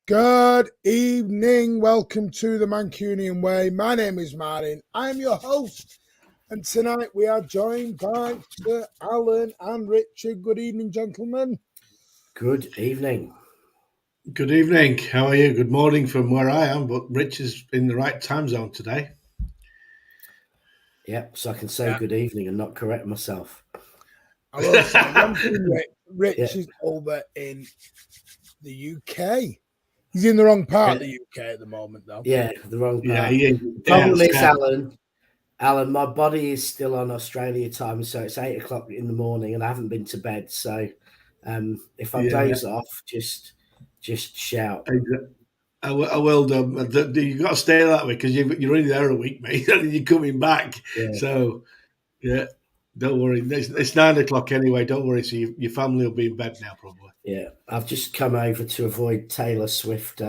Good evening. Welcome to the Mancunian Way. My name is Martin. I'm your host. And tonight we are joined by Sir Alan and Richard. Good evening, gentlemen. Good evening. Good evening. How are you? Good morning from where I am, but Rich is in the right time zone today. Yep, so I can say good evening and not correct myself. I will say one thing, Rich is over in the UK. He's in the wrong part of the UK at the moment, though. Yeah, the wrong part. Yeah, The problem is, Alan, my body is still on Australia time, so it's 8 o'clock in the morning and I haven't been to bed. So if I doze off, just shout. I will. You've got to stay that way because you're only there a week, mate, and you're coming back. Yeah. So, don't worry. It's 9 o'clock anyway. Don't worry. So your family will be in bed now, probably. Yeah, I've just come over to avoid Taylor Swift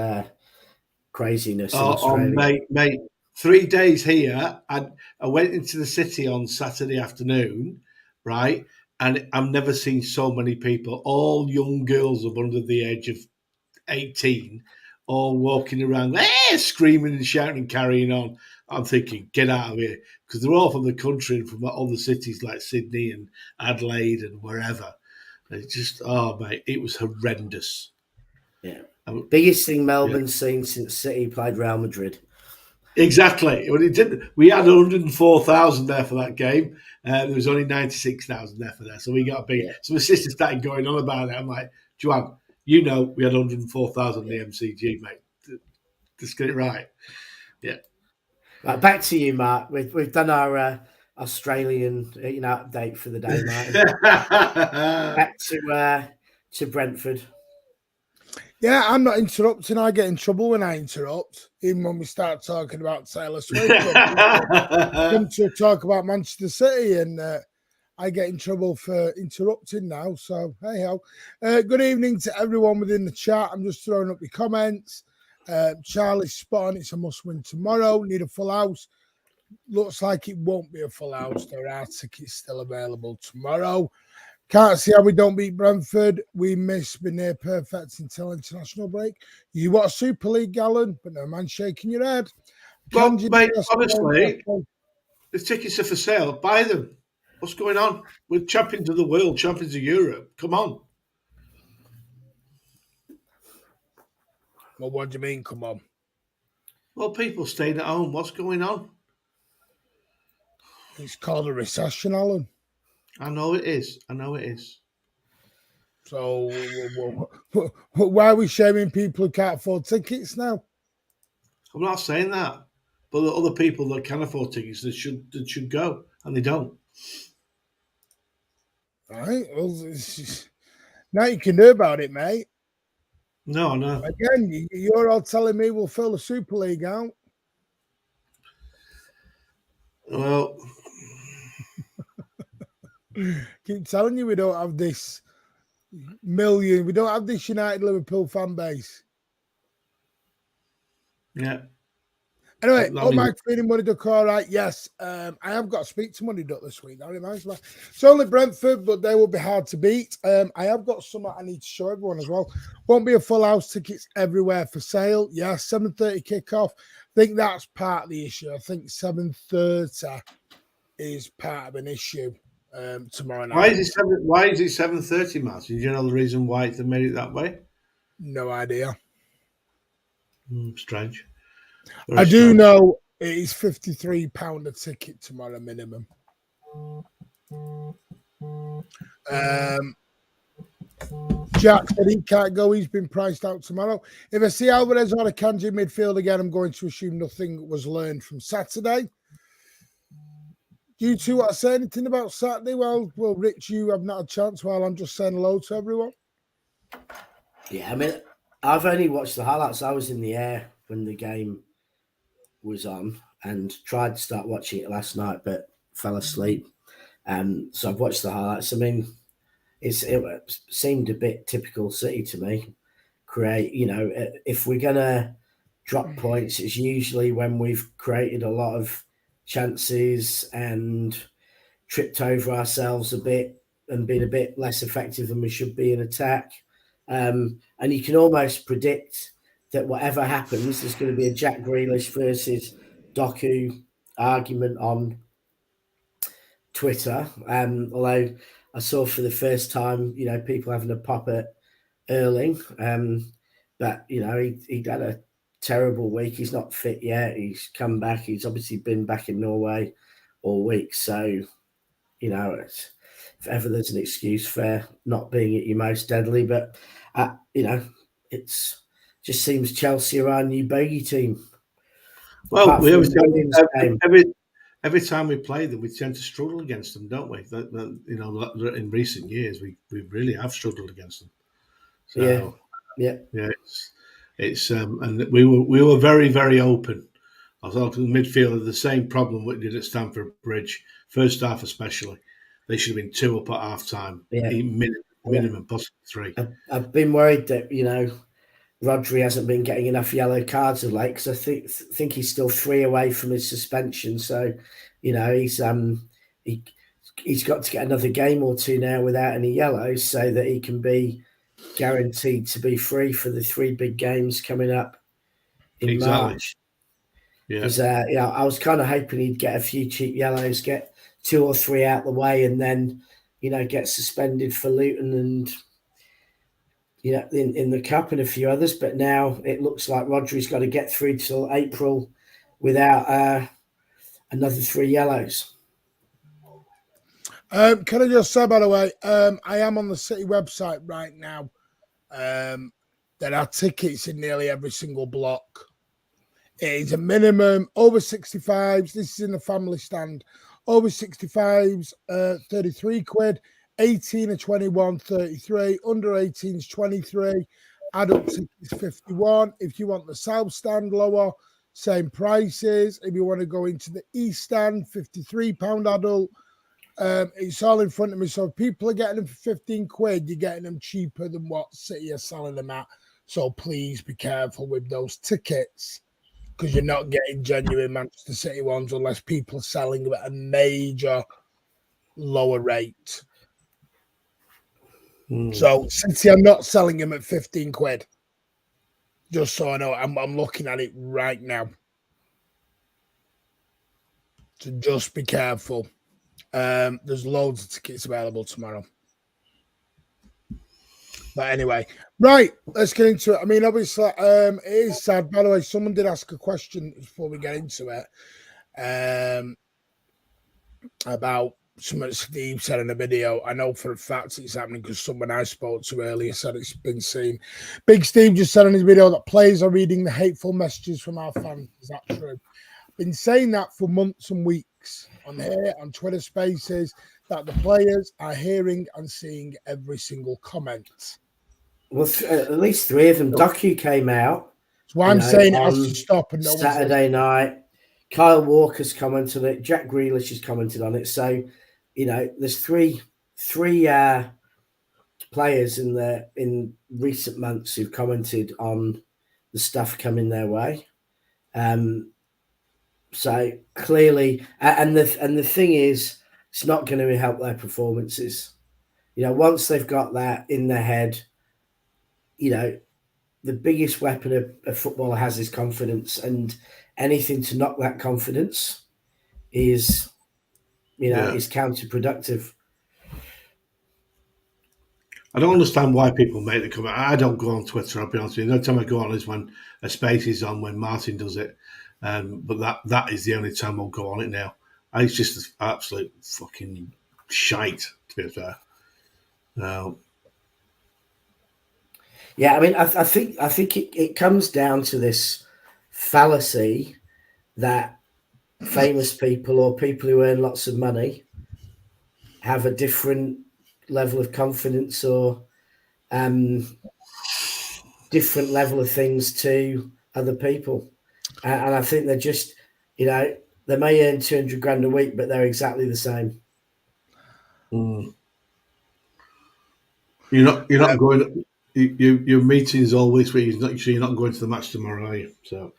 craziness in Australia. Mate, 3 days here. I went into the city on Saturday afternoon, right? And I've never seen so many people, all young girls of under the age of 18, all walking around, screaming and shouting and carrying on. I'm thinking, get out of here. Because they're all from the country and from other cities like Sydney and Adelaide and wherever. It's just, mate, it was horrendous. Yeah. Biggest thing Melbourne's seen since City played Real Madrid. Exactly. We had 104,000 there for that game. There was only 96,000 there for that. So we got a big. Yeah. So my sister started going on about it. I'm like, Joanne, we had 104,000 in the MCG, mate. Just get it right. Yeah. Right, back to you, Mark. We've done our Australian update for the day, Martin. Back to Brentford. Yeah, I'm not interrupting. I get in trouble when I interrupt, even when we start talking about Taylor Swift. Come to talk about Manchester City, and I get in trouble for interrupting now. So, hey ho. Good evening to everyone within the chat. I'm just throwing up your comments. Charlie's spot on. It's a must-win tomorrow. Need a full house. Looks like it won't be a full house. There are tickets still available tomorrow. Can't see how we don't beat Brentford. We missed be near perfect until international break. You want a Super League, Gallon, but no man shaking your head. Well, mate, honestly, the tickets are for sale. Buy them. What's going on? We're champions of the world, champions of Europe. Come on. Well, what do you mean, come on? Well, people staying at home. What's going on? It's called a recession, Alan. I know it is. So why are we shaming people who can't afford tickets now? I'm not saying that, but the other people that can afford tickets that should go, and they don't. All right. Well, now you can do about it, mate. No. Again, you're all telling me we'll fill the Super League out. Well, keep telling you we don't have this million. We don't have this United Liverpool fan base. Yeah. Anyway, Mike feeding Money Duck, all right. Yes, I have got to speak to Money Duck this week. That reminds me. It's only Brentford, but they will be hard to beat. I have got something I need to show everyone as well. Won't be a full house, tickets everywhere for sale. Yeah, 7:30 kickoff. I think that's part of the issue. I think 7:30 is part of an issue tomorrow night. Why is it 7:30, Matt? Do you know the reason why they made it that way? No idea. Strange. I do know it is £53 a ticket tomorrow minimum. Jack said he can't go. He's been priced out tomorrow. If I see Alvarez or Akanji midfield again, I'm going to assume nothing was learned from Saturday. Do you two want to say anything about Saturday? Well, Rich, you have not had a chance while I'm just saying hello to everyone. Yeah, I mean, I've only watched the highlights. I was in the air when the game was on and tried to start watching it last night, but fell asleep. So I've watched the highlights. I mean, it seemed a bit typical City to me. If we're going to drop points, it's usually when we've created a lot of chances and tripped over ourselves a bit and been a bit less effective than we should be in attack. And you can almost predict that whatever happens, there's going to be a Jack Grealish versus Doku argument on Twitter. Although I saw for the first time, people having a pop at Erling. But, he had a terrible week. He's not fit yet. He's come back. He's obviously been back in Norway all week. So, if ever there's an excuse for not being at your most deadly. But, it's just seems Chelsea are our new bogey team. Well, every time we play them, we tend to struggle against them, don't we? In recent years, we really have struggled against them. So, yeah. It's and we were very, very open. I thought the midfield had the same problem we did at Stamford Bridge, first half especially. They should have been 2 up at half time, minimum, possibly 3. I've been worried that Rodri hasn't been getting enough yellow cards of late, because I think he's still 3 away from his suspension. So, he's got to get another game or 2 now without any yellows, so that he can be guaranteed to be free for the 3 big games coming up in March. Yeah, because I was kind of hoping he'd get a few cheap yellows, get 2 or 3 out the way, and then get suspended for Luton and in the cup and a few others. But now it looks like Rodri's got to get through till April without another 3 yellows. Can I just say, by the way, I am on the City website right now. There are tickets in nearly every single block. It is a minimum over 65s. This is in the family stand. Over 65s, 33 quid. 18 or 21, 33. Under 18s, 23. Adult tickets, 51. If you want the south stand lower, same prices. If you want to go into the east stand, £53 adult. It's all in front of me. So if people are getting them for 15 quid, you're getting them cheaper than what City are selling them at. So please be careful with those tickets, because you're not getting genuine Manchester City ones unless people are selling them at a major lower rate. So City, I'm not selling them at 15 quid. Just so I know, I'm looking at it right now. So just be careful. There's loads of tickets available tomorrow. But anyway, right, let's get into it. I mean, obviously, it is sad. By the way, someone did ask a question before we get into it about something Steve said in a video. I know for a fact it's happening because someone I spoke to earlier said it's been seen. Big Steve just said in his video that players are reading the hateful messages from our fans. Is that true? Been saying that for months and weeks on here, on Twitter Spaces, that the players are hearing and seeing every single comment. Well, at least 3 of them. Doku came out. That's why I'm saying it has to stop. And Saturday night, Kyle Walker's commented on it. Jack Grealish has commented on it. So, there's three players in recent months who've commented on the stuff coming their way. So clearly, and the thing is, it's not going to help their performances. Once they've got that in their head, the biggest weapon a footballer has is confidence, and anything to knock that confidence is, is counterproductive. I don't understand why people make the comment. I don't go on Twitter, I'll be honest with you. The only time I go on is when a space is on, when Martin does it. But that is the only time I'll go on it now. It's just absolute fucking shite, to be fair. Yeah, I mean, I think it comes down to this fallacy that famous people or people who earn lots of money have a different level of confidence or different level of things to other people. And I think they're just, they may earn 200 grand a week, but they're exactly the same. You're not going. Your meetings all this week. You're not going to the match tomorrow, are you? So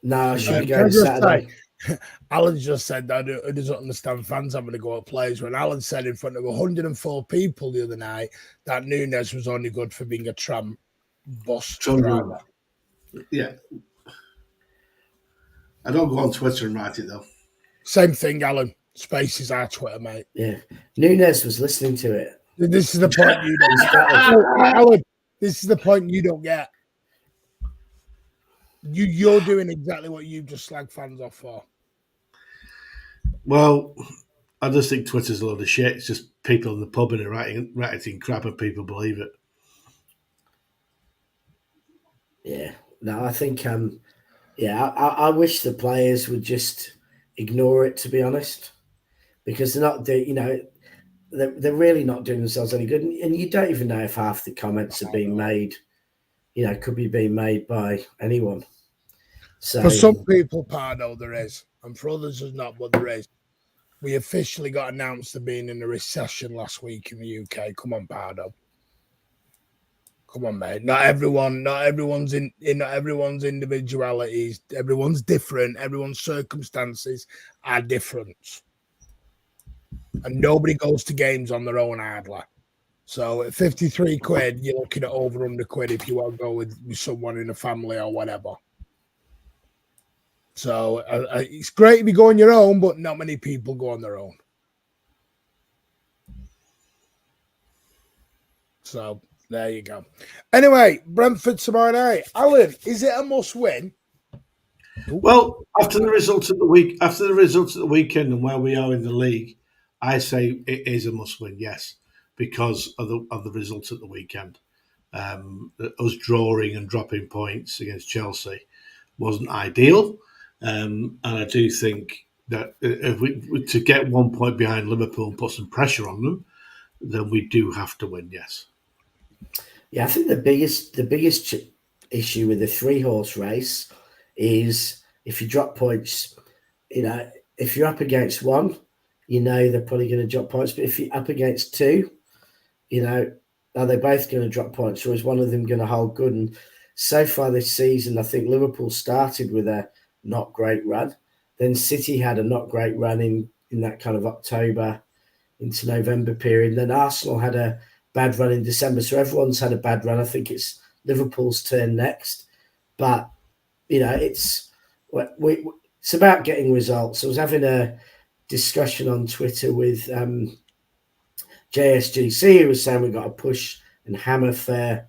no, I should be going Saturday. Alan just said that he doesn't understand fans having to go at players. When Alan said in front of 104 people the other night that Nunes was only good for being a tram bus driver. Yeah. I don't go on Twitter and write it, though. Same thing, Alan. Space is our Twitter, mate. Yeah. Nunes was listening to it. This is the point you don't Scottish. Alan, this is the point you don't get. You're doing exactly what you just slag fans off for. Well, I just think Twitter's a load of shit. It's just people in the pub and writing crap and people believe it. Yeah. No, I think I wish the players would just ignore it, to be honest, because they're not they're really not doing themselves any good, and you don't even know if half the comments are being made, could be being made by anyone. So for some people, Pardo, there is, and for others, there's not, but there is. We officially got announced to being in a recession last week in the UK. Come on, Pardo. Come on, mate. Not everyone's individualities. Everyone's different. Everyone's circumstances are different. And nobody goes to games on their own hardly. So at 53 quid, you're looking at over 100 quid if you want to go with someone in a family or whatever. So it's great if you go on your own, but not many people go on their own. So there you go. Anyway, Brentford tomorrow night. Alan, is it a must win? Well, after the results of the weekend and where we are in the league, I say it is a must win, yes, because of the results at the weekend. Us drawing and dropping points against Chelsea wasn't ideal. And I do think that if we to get 1 point behind Liverpool and put some pressure on them, then we do have to win, yes. Yeah, I think the biggest issue with the 3-horse race is if you drop points, if you're up against one, they're probably going to drop points. But if you're up against two, are they both going to drop points, or is one of them going to hold good? And so far this season, I think Liverpool started with a not great run. Then City had a not great run in that kind of October into November period. And then Arsenal had a bad run in December. So everyone's had a bad run. I think it's Liverpool's turn next. But, it's about getting results. I was having a discussion on Twitter with JSGC, who was saying we've got to push and hammer for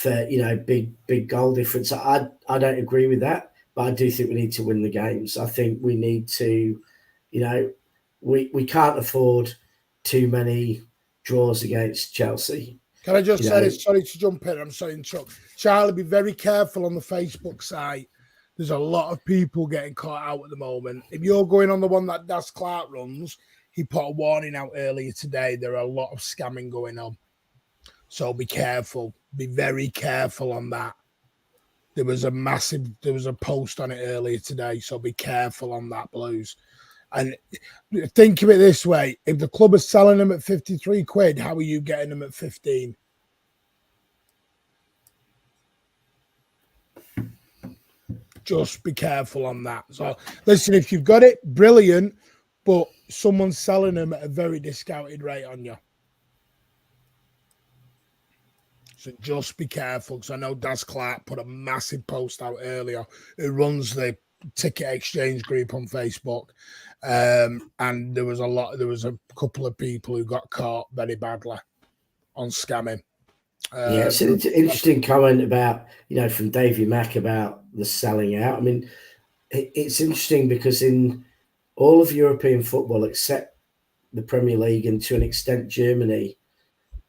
big goal difference. I don't agree with that, but I do think we need to win the games. I think we need to, we can't afford too many draws against Chelsea. Can I just say this? Sorry to jump in. I'm sorry to interrupt. Charlie, be very careful on the Facebook site. There's a lot of people getting caught out at the moment. If you're going on the one that Das Clark runs, he put a warning out earlier today. There are a lot of scamming going on. So be careful. Be very careful on that. There was a post on it earlier today. So be careful on that, Blues. And think of it this way. If the club is selling them at 53 quid, how are you getting them at 15? Just be careful on that. So listen, if you've got it, brilliant. But someone's selling them at a very discounted rate on you. So just be careful, because I know Das Clark put a massive post out earlier. Who runs the ticket exchange group on Facebook, and there was a couple of people who got caught very badly on scamming. Yeah, it's an interesting comment about from Davey Mack about the selling out. I mean, it's interesting because in all of European football except the Premier League and to an extent Germany,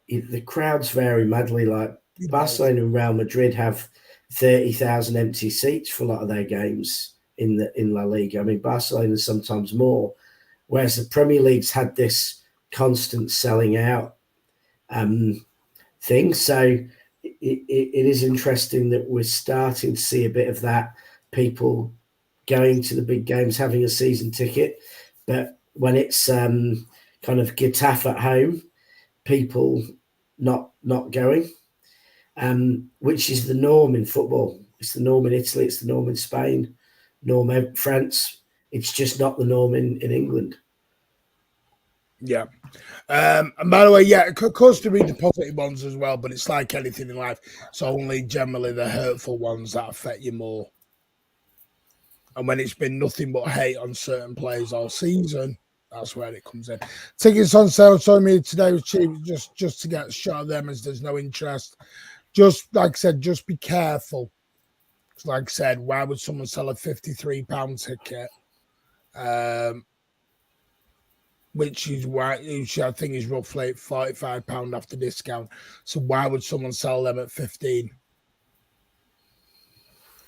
the crowds vary madly. Like Barcelona and Real Madrid have 30,000 empty seats for a lot of their games in La Liga. I mean, Barcelona sometimes more, whereas the Premier League's had this constant selling out thing. So it is interesting that we're starting to see a bit of that, people going to the big games, having a season ticket. But when it's kind of Getafe at home, people not going, which is the norm in football. It's the norm in Italy. It's the norm in Spain, norm in France. It's just not the norm in England. Yeah. And by the way, yeah, of course to read the positive ones as well, but it's like anything in life. It's only generally the hurtful ones that affect you more. And when it's been nothing but hate on certain players all season, that's where it comes in. Tickets on sale, showing me today was cheap, just to get a shot of them as there's no interest. Just like I said, just be careful. Like I said, why would someone sell a £53 ticket? Which I think is roughly £45 after discount. So why would someone sell them at 15?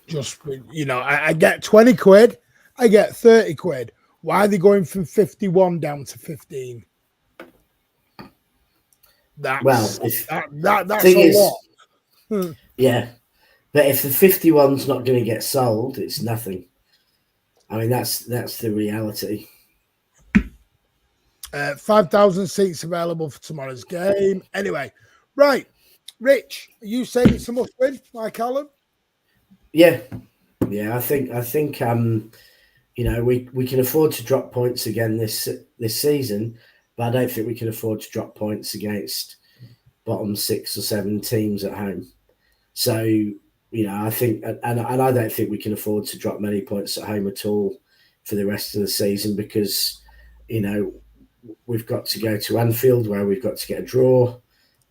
Just, I get 20 quid, I get 30 quid. Why are they going from 51 down to 15? That's a lot. Yeah. But if the 51's not going to get sold, it's nothing. I mean, that's the reality. 5,000 seats available for tomorrow's game. Anyway, right. Rich, are you saying it's a must win, like Alan? Yeah. I think we can afford to drop points again this season, but I don't think we can afford to drop points against bottom 6 or 7 teams at home. So, I think, and I don't think we can afford to drop many points at home at all for the rest of the season because, we've got to go to Anfield where we've got to get a draw.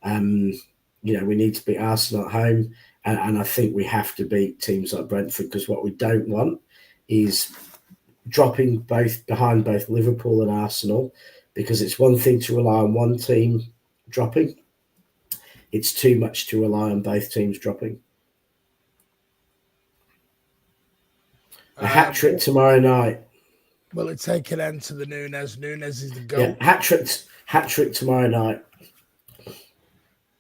We need to beat Arsenal at home. And I think we have to beat teams like Brentford because what we don't want is dropping behind both Liverpool and Arsenal, because it's one thing to rely on one team dropping. It's too much to rely on both teams dropping. A hat-trick tomorrow night. Will it take an end to the Nunes? Nunes is the goal. Yeah, hat-trick tomorrow night.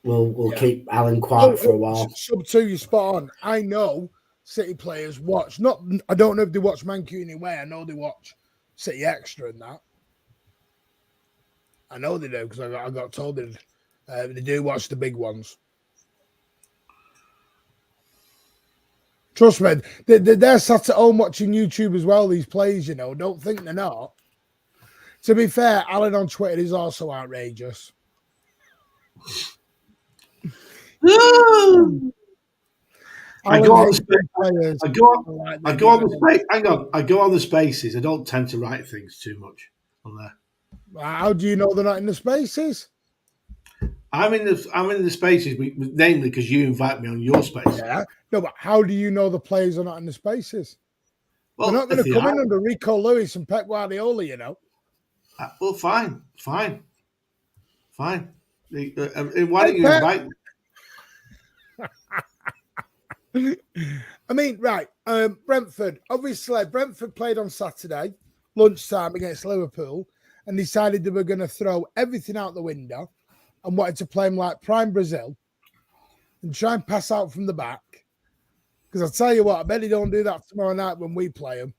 We'll keep Alan quiet for a while. Sub 2, you're spot on. I know City players watch. I don't know if they watch Mancunian way. I know they watch City Extra and that. I know they do because I got told they do watch the big ones. Trust me, they're sat at home watching YouTube as well, these players, Don't think they're not. To be fair, Alan on Twitter is also outrageous. I go on the spaces. I don't tend to write things too much on there. How do you know they're not in the spaces? I'm in the spaces, namely because you invite me on your space. Yeah. No, but how do you know the players are not in the spaces? Well, they're not going to come in under Rico Lewis and Pep Guardiola, Well, fine. Why don't you invite me? I mean, right. Brentford. Obviously, Brentford played on Saturday, lunchtime against Liverpool, and decided they were going to throw everything out the window and wanted to play them like prime Brazil and try and pass out from the back. Because I'll tell you what, I bet they don't do that tomorrow night when we play them.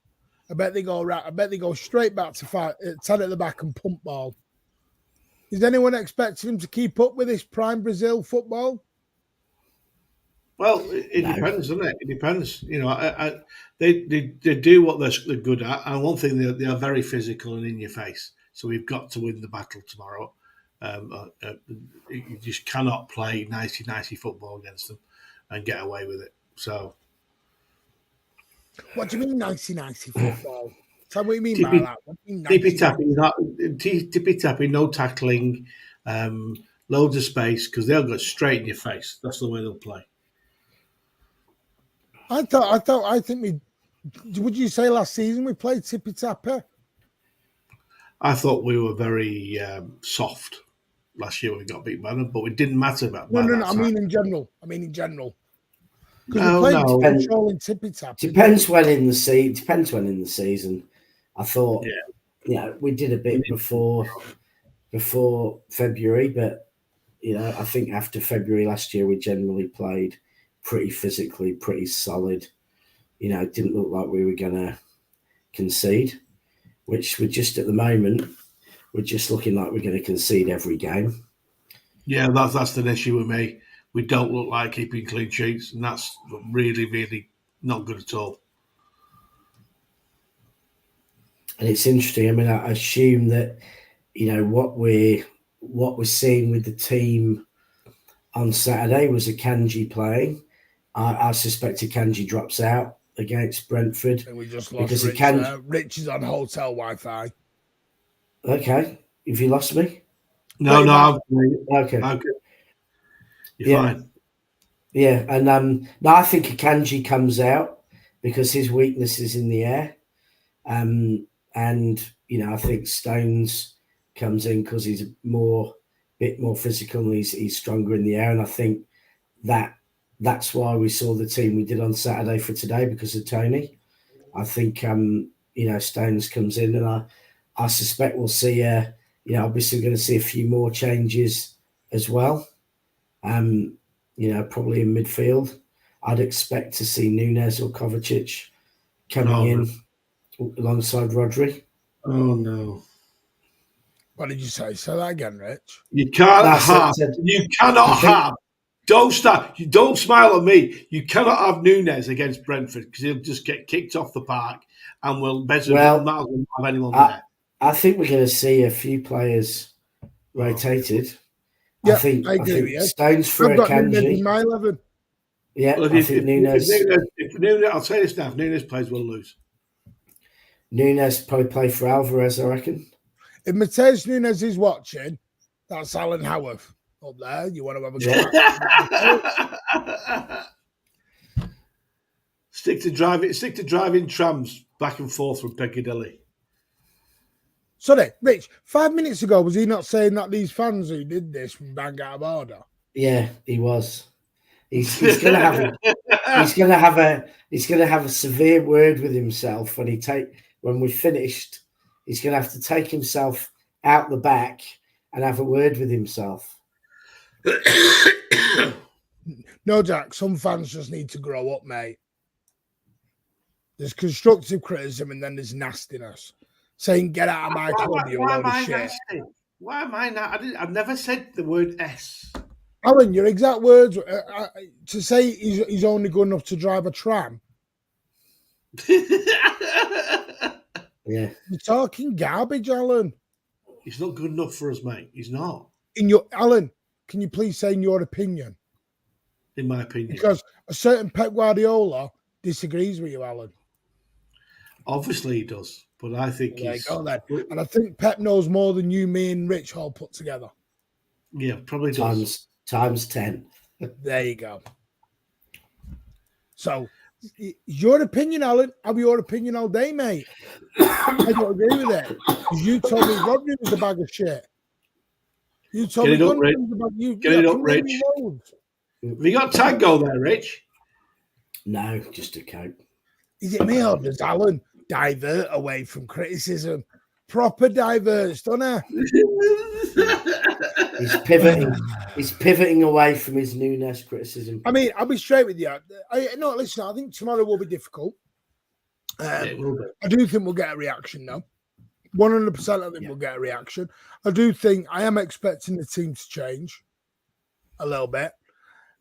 I bet they go straight back to 10 at the back and pump ball. Is anyone expecting them to keep up with this prime Brazil football? Well, it depends, doesn't it? It depends. They do what they're good at, and one thing they are very physical and in your face. So we've got to win the battle tomorrow. You just cannot play nicey football against them and get away with it. So, what do you mean nicey football? Tell me what you mean by that. What do you mean tippy tapping, no tackling, loads of space because they'll go straight in your face. That's the way they'll play. I think would you say last season we played tippy tappy? I thought we were very soft last year when we got beat by them, but it didn't matter about that. No. I mean in general. Because we played controlling tippy tappy. Depends when in the season. I thought, we did a bit before February, but I think after February last year we generally played pretty physically, pretty solid. It didn't look like we were going to concede, which we're just at the moment, we're just looking like we're going to concede every game. Yeah, that's an issue with me. We don't look like keeping clean sheets, and that's really, really not good at all. And it's interesting. I mean, I assume that what we're seeing with the team on Saturday was a Kanji playing. I suspect a Kanji drops out against Brentford. And we just lost Rich there. Rich is on hotel Wi-Fi. Okay. Have you lost me? No, okay. You're fine. Yeah, and no, I think Akanji comes out because his weakness is in the air. And I think Stones comes in because he's a bit more physical and he's stronger in the air. And I think that's why we saw the team we did on Saturday for today, because of Tony. I think Stones comes in, and I suspect we'll see obviously we're going to see a few more changes as well. Probably in midfield. I'd expect to see Nunes or Kovacic coming in alongside Rodri. Oh no! What did you say? Say that again, Rich. You can't have. Don't start. Don't smile at me. You cannot have Nunes against Brentford because he'll just get kicked off the park, and we'll not have anyone there. I think we're going to see a few players rotated. Yeah, I think agree, Stones for I've got Akanji. Nunes in my 11. Yeah, I think Nunes. If Nunes, I'll say this now: if Nunes plays, we'll lose. Nunes probably play for Alvarez, I reckon. If Mateus Nunes is watching, that's Alan Howarth up there. You want to have a go? Stick to driving trams back and forth from Piccadilly. Sorry, Rich, 5 minutes ago, was he not saying that these fans who did this from bang out of order? Yeah, he was. He's going to have a severe word with himself when we're finished. He's going to have to take himself out the back and have a word with himself. No, Jack, some fans just need to grow up, mate. There's constructive criticism and then there's nastiness. Saying, get out of my club, you load of shit. Why am I not? I've never said the word S. Alan, your exact words to say he's only good enough to drive a tram. Yeah. You're talking garbage, Alan. He's not good enough for us, mate. He's not. Alan, can you please say in your opinion? In my opinion. Because a certain Pep Guardiola disagrees with you, Alan. Obviously he does, but I think he's... Go then. And I think Pep knows more than you, me and Rich all put together. Yeah, probably does. Times 10. There you go. So, your opinion, Alan. Have your opinion all day, mate. I don't agree with it. You told me Rodri was a bag of shit. You told me Rodri was a bag of shit. Get it up, Rich. Have you got Tango there, Rich? No, just a Coke. Is it me or does Alan divert away from criticism? Proper diverts, doesn't he? He's pivoting away from his Nunes criticism. I mean, I'll be straight with you. Listen, I think tomorrow will be difficult. It will be. I do think we'll get a reaction, though. 100% I think we'll get a reaction. I am expecting the team to change a little bit.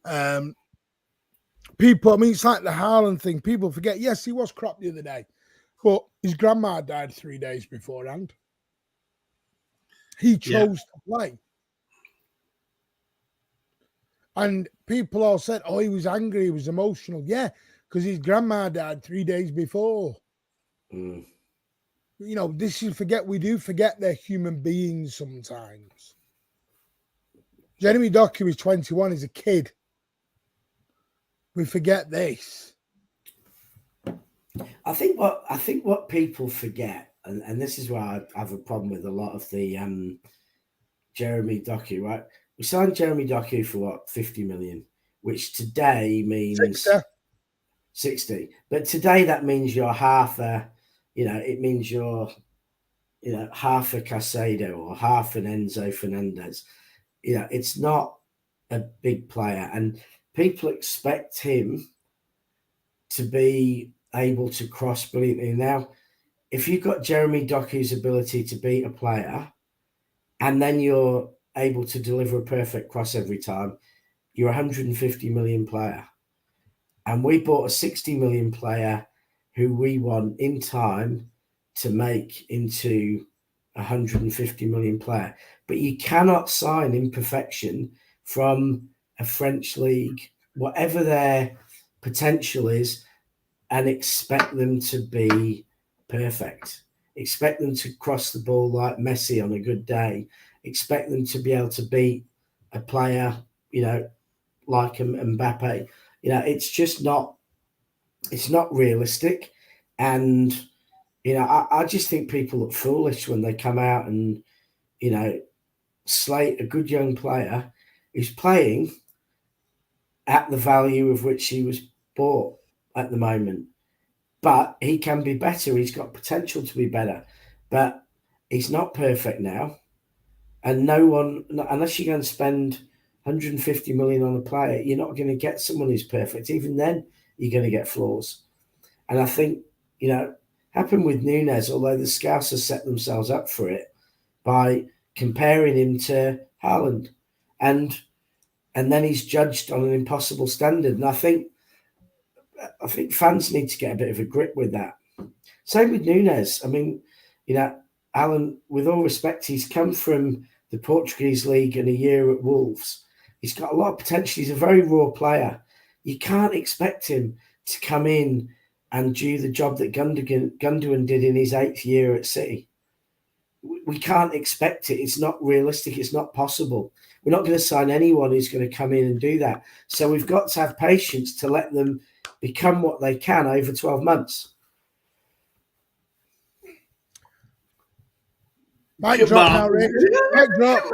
It's like the Haaland thing. People forget, yes, he was crap the other day, but his grandma died 3 days beforehand. He chose to play. And people all said, he was angry, he was emotional. Yeah, because his grandma died 3 days before. Mm. We do forget they're human beings sometimes. Jeremy Doku is 21, he's a kid. We forget this. I think what people forget, and this is where I have a problem with a lot of the Jeremy Doku, right? We signed Jeremy Doku for 50 million, which today means 60. But today that means you're half a, it means you're, half a Casado or half an Enzo Fernandez. It's not a big player, and people expect him to be able to cross brilliantly. Now, if you've got Jeremy Doku's ability to beat a player, and then you're able to deliver a perfect cross every time, you're a 150 million player. And we bought a 60 million player who we want in time to make into 150 million player. But you cannot sign imperfection from a French league, whatever their potential is, and expect them to be perfect. Expect them to cross the ball like Messi on a good day. Expect them to be able to beat a player, like Mbappe. It's just not. It's not realistic, and I just think people look foolish when they come out and slate a good young player who's playing at the value of which he was bought at the moment. But he can be better. He's got potential to be better, but he's not perfect now. And no one, unless you're going to spend 150 million on a player, you're not going to get someone who's perfect. Even then, you're going to get flaws. And I think, happened with Nunes, although the Scouts have set themselves up for it by comparing him to Haaland. And then he's judged on an impossible standard. And I think fans need to get a bit of a grip with that. Same with Nunes. I mean, Alan, with all respect, he's come from the Portuguese league and a year at Wolves. He's got a lot of potential. He's a very raw player. You can't expect him to come in and do the job that Gundogan did in his 8th year at City. We can't expect it. It's not realistic. It's not possible. We're not going to sign anyone who's going to come in and do that. So we've got to have patience to let them become what they can over 12 months. Mic drop now, Rich. Mic drop.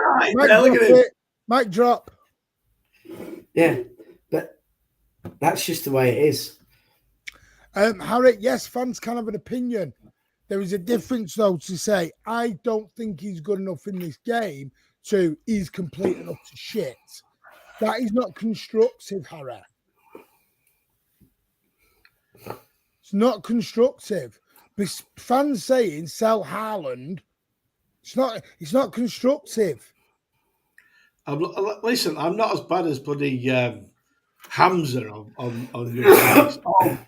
Mic drop. Yeah, but that's just the way it is. Harry, yes, fans can have an opinion. There is a difference, though, to say, I don't think he's good enough in this game, to he's complete enough to shit. That is not constructive, Harry. It's not constructive. Fans saying sell Haaland, it's not constructive. Listen, I'm not as bad as bloody Hamza on your face. Oh my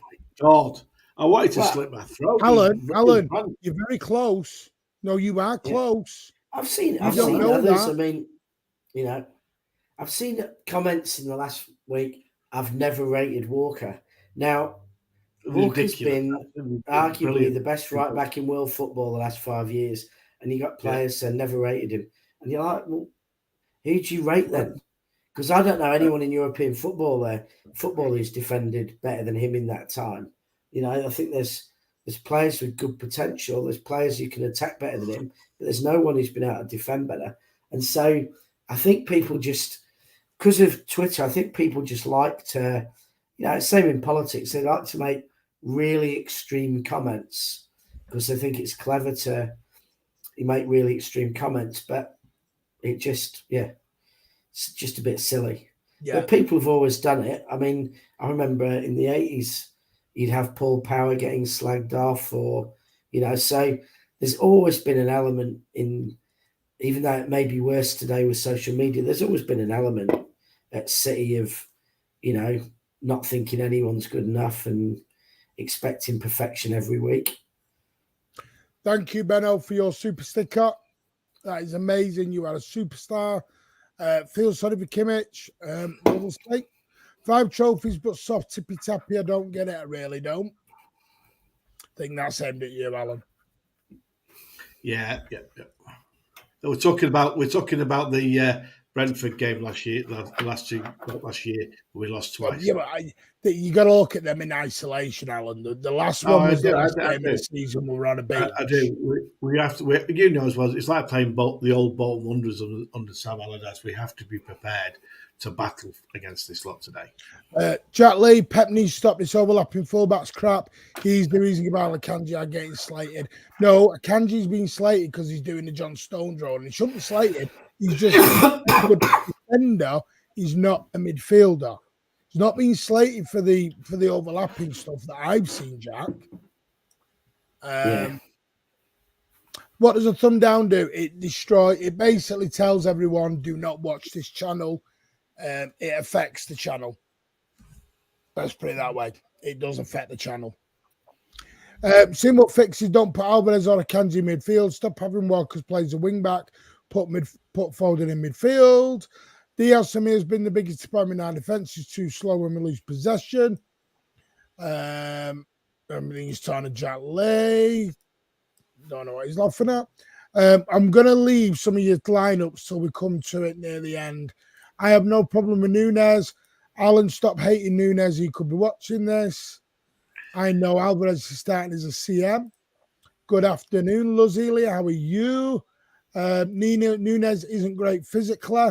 God. I wanted to slit my throat. Alan, you're very close. No, you are close. I've seen others. That. I mean, I've seen comments in the last week. I've never rated Walker. Now, Walker's been arguably the best right back in world football the last 5 years, and you got players saying never rated him, and you're like, well, who do you rate then? Because I don't know anyone in European football who's defended better than him in that time. I think there's players with good potential. There's players who can attack better than him, but there's no one who's been able to defend better. And so I think people just, because of Twitter, I think people just like to, same in politics. They like to make really extreme comments because they think it's clever to make really extreme comments, but it just, it's just a bit silly. Yeah. But people have always done it. I mean, I remember in the 80s, you'd have Paul Power getting slagged off or, so there's always been an element in, even though it may be worse today with social media, there's always been an element at City of, not thinking anyone's good enough and expecting perfection every week. Thank you, Benno, for your super sticker. That is amazing. You are a superstar. Feel sorry for Kimmich. We'll say 5 trophies, but soft tippy tappy. I don't get it. I really don't. I think that's aimed at you, Alan. Yeah. We're talking about the Brentford game last year. Last year we lost twice. Yeah, but you got to look at them in isolation, Alan. The last one was the last game of the season. We were on a beach. I do. We have to. As well. It's like playing the old Bolton Wanderers under Sam Allardyce. We have to be prepared to battle against this lot today. Jack Lee, Pep needs to stop this overlapping fullbacks crap. He's the reason about Akanji are getting slated. No, Akanji's being slated because he's doing the John Stones role, and he shouldn't be slated. He's just a good defender. He's not a midfielder. He's not being slated for the overlapping stuff that I've seen, Jack. What does a thumb down do? It basically tells everyone, do not watch this channel. It affects the channel. Let's put it that way. It does affect the channel. Seeing what fixes, don't put Alvarez or Akanji midfield. Stop having Walker's play as a wing back. Put Foden in midfield. Diaz to me has been the biggest disappointment in our defence. He's too slow when we lose possession. Everything's trying to Jack Lee. Don't know what he's laughing at. I'm going to leave some of your lineups till we come to it near the end. I have no problem with Nunes. Alan, stop hating Nunes. He could be watching this. I know Alvarez is starting as a CM. Good afternoon, Luzilia. How are you? Nunes isn't great physically.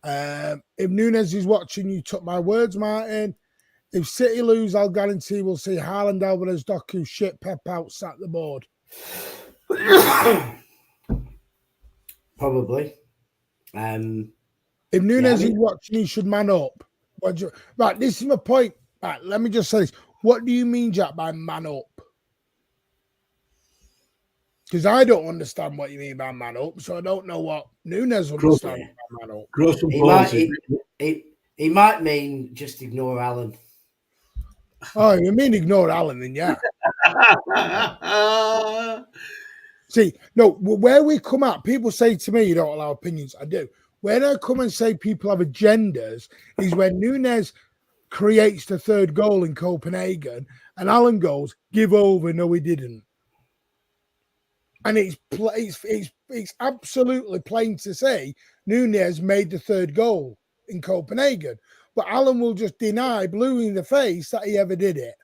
If Nunes is watching, you took my words, Martin. If City lose, I'll guarantee we'll see Haaland, Alvarez, Doku, shit, Pep out, sat the board. Probably. If Nunes is watching, he should man up. Right, this is my point. Right, let me just say this. What do you mean, Jack, by man up? Because I don't understand what you mean by man up, so I don't know what Nunes understands by man up. Grow some He might mean just ignore Alan. Oh, you mean ignore Alan, then yeah. See, no, where we come at, people say to me, you don't allow opinions. I do. When I come and say people have agendas is when Nunes creates the third goal in Copenhagen and Alan goes, give over, no, he didn't. And it's absolutely plain to say Nunes made the third goal in Copenhagen. But Alan will just deny blue in the face that he ever did it.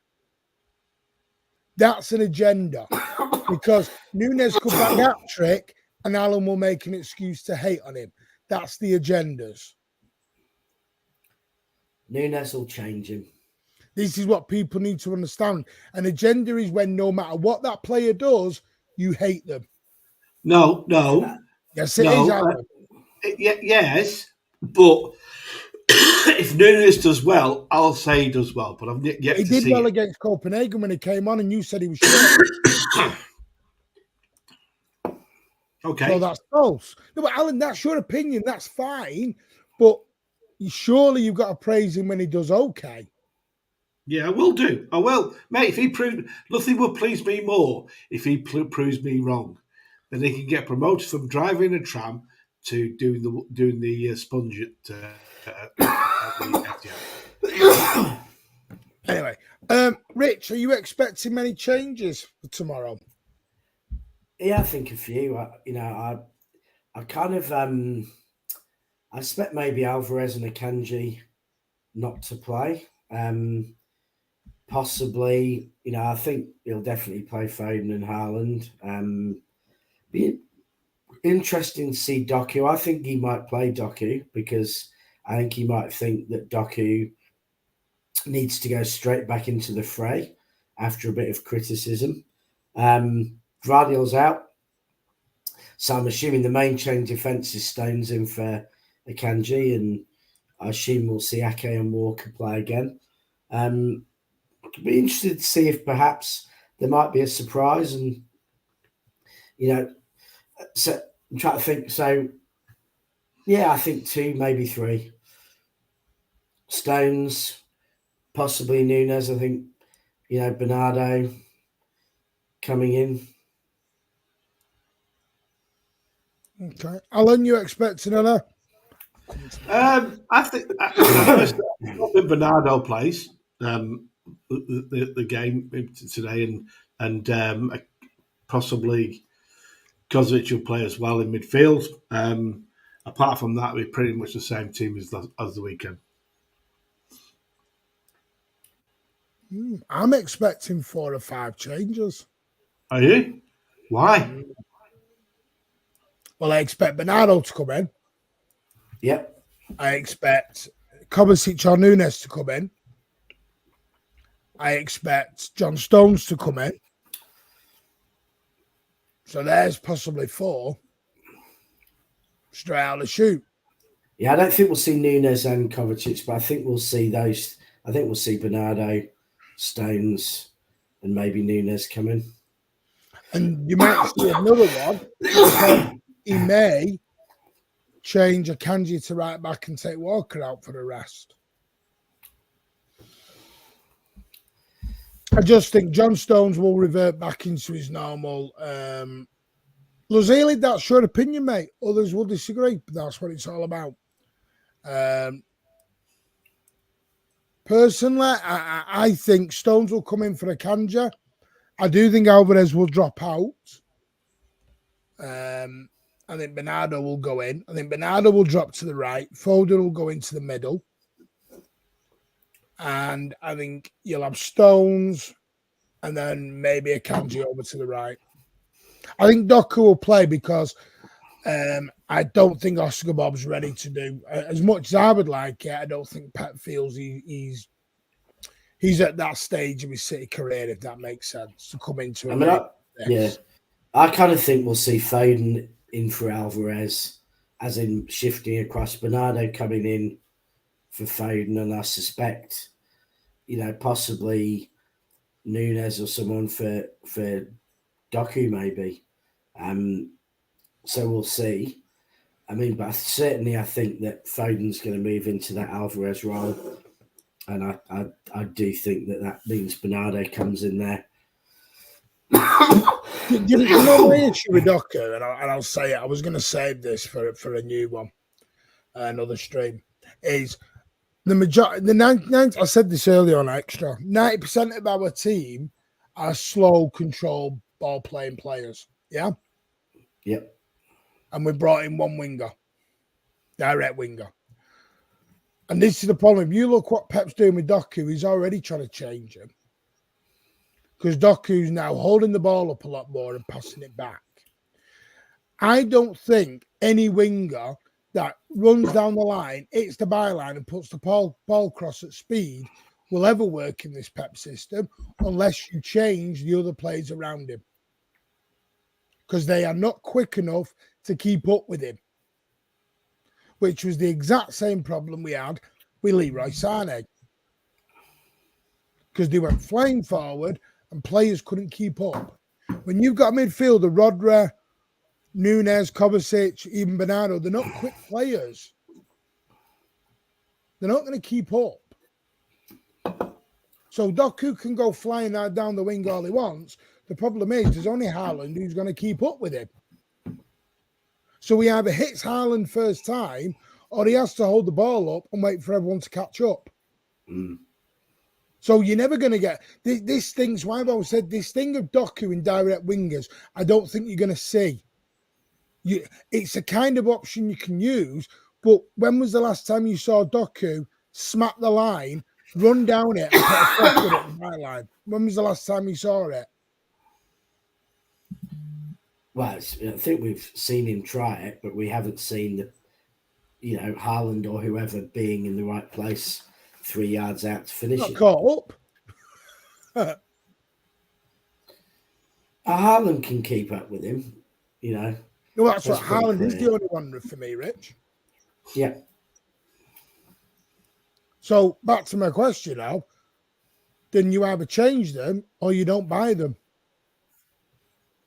That's an agenda. Because Nunes could back that trick and Alan will make an excuse to hate on him. That's the agendas. Nunes will change him. This is what people need to understand. An agenda is when no matter what that player does, you hate them. No. Yes, it is, Alan. Yes, but if Nunes does well, I'll say he does well. But I've yet he to see did well it. against Copenhagen when he came on, and you said he was shit. Okay. So that's false. No, but Alan, that's your opinion. That's fine. But surely you've got to praise him when he does okay. Yeah, I will do. I will. Mate, if he proves... Nothing will please me more if he proves me wrong. Then he can get promoted from driving a tram to doing the sponge at the FDL. Anyway, Rich, are you expecting many changes for tomorrow? Yeah, I think a few. I kind of I expect maybe Alvarez and Akanji not to play. Possibly, I think he'll definitely play Foden and Haaland. Be interesting to see Doku. I think he might play Doku because I think he might think that Doku needs to go straight back into the fray after a bit of criticism. Guardiola's out. So I'm assuming the main change defence is Stones in for Akanji, and I assume we'll see Ake and Walker play again. Be interested to see if perhaps there might be a surprise, and so I'm trying to think. So yeah, I think 2, maybe 3. Stones, possibly Nunes. I think Bernardo coming in. Okay, Alan, you expecting another? I think personally, Bernardo plays the game today, and possibly Kozic will play as well in midfield. Apart from that, we're pretty much the same team as the weekend. I'm expecting 4 or 5 changes. Are you? Why? Well, I expect Bernardo to come in. Yep. I expect Kovacic or Nunes to come in. I expect John Stones to come in. So there's possibly 4 straight out of the chute. Yeah, I don't think we'll see Nunes and Kovacic, but I think we'll see those. I think we'll see Bernardo, Stones, and maybe Nunes come in. And you might see another one. He may change Akanji to right back and take Walker out for the rest. I just think John Stones will revert back into his normal. Luzili, that's your opinion, mate. Others will disagree, but that's what it's all about. Personally, I think Stones will come in for a Kanja. I do think Alvarez will drop out. I think Bernardo will go in. I think Bernardo will drop to the right. Foden will go into the middle. And I think you'll have Stones and then maybe a Kanji over to the right. I think Doku will play because I don't think Oscar Bob's ready to do as much as I would like it. I don't think Pep feels he's at that stage of his City career, if that makes sense, to come into it. I kind of think we'll see Foden in for Alvarez, as in shifting across, Bernardo coming in for Foden, and I suspect, possibly Nunes or someone for Doku maybe. So we'll see. I mean, but certainly I think that Foden's going to move into that Alvarez role, and I do think that means Bernardo comes in there. You know my issue with Doku, and I'll say it. I was going to save this for a new one, another stream. Is the majority? I said this earlier on Extra. 90% of our team are slow, controlled, ball playing players. Yeah. Yep. And we brought in one winger, direct winger. And this is the problem. If you look what Pep's doing with Doku, he's already trying to change him. Because Doku's now holding the ball up a lot more and passing it back. I don't think any winger that runs down the line, hits the byline and puts the ball cross at speed will ever work in this Pep system unless you change the other players around him. Because they are not quick enough to keep up with him. Which was the exact same problem we had with Leroy Sané. Because they went flying forward and players couldn't keep up. When you've got a midfielder, Rodri, Nunes, Kovacic, even Bernardo, they're not quick players. They're not going to keep up. So Doku can go flying down the wing all he wants. The problem is there's only Haaland who's going to keep up with him. So he either hits Haaland first time or he has to hold the ball up and wait for everyone to catch up. Mm. So you're never going to get this thing's why I've always said this thing of Doku in direct wingers. I don't think you're going to see. It's a kind of option you can use, but when was the last time you saw Doku smack the line, run down it, and put a cross at the byline? When was the last time you saw it? Well, I think we've seen him try it, but we haven't seen Haaland or whoever being in the right place 3 yards out to finish it. Caught up. Haaland can keep up with him, No, that's what Haaland is the only one for me, Rich. Yeah. So back to my question now. Then you either change them or you don't buy them.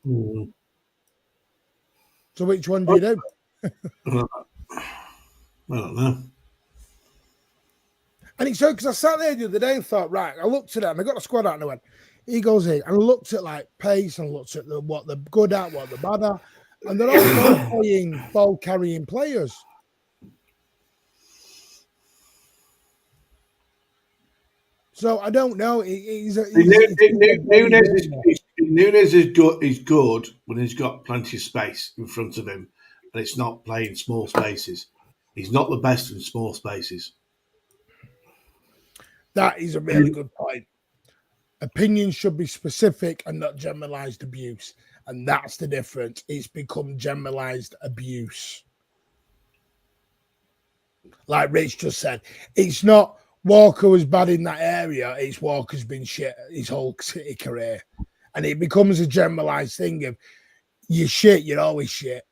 Mm. So which one do you do? I don't know. And it's so because I sat there the other day and thought, right, I looked at it and I got the squad out and I went, he goes in. And I looked at like pace and looked at what they're good at, what they're bad at. And they're all ball carrying players. So I don't know. Nunes is good when he's got plenty of space in front of him and it's not playing small spaces. He's not the best in small spaces. That is a really good point. Opinions should be specific and not generalized abuse. And that's the difference. It's become generalized abuse. Like Rich just said, it's not Walker was bad in that area. It's Walker's been shit his whole City career. And it becomes a generalized thing of you're shit, you're always shit.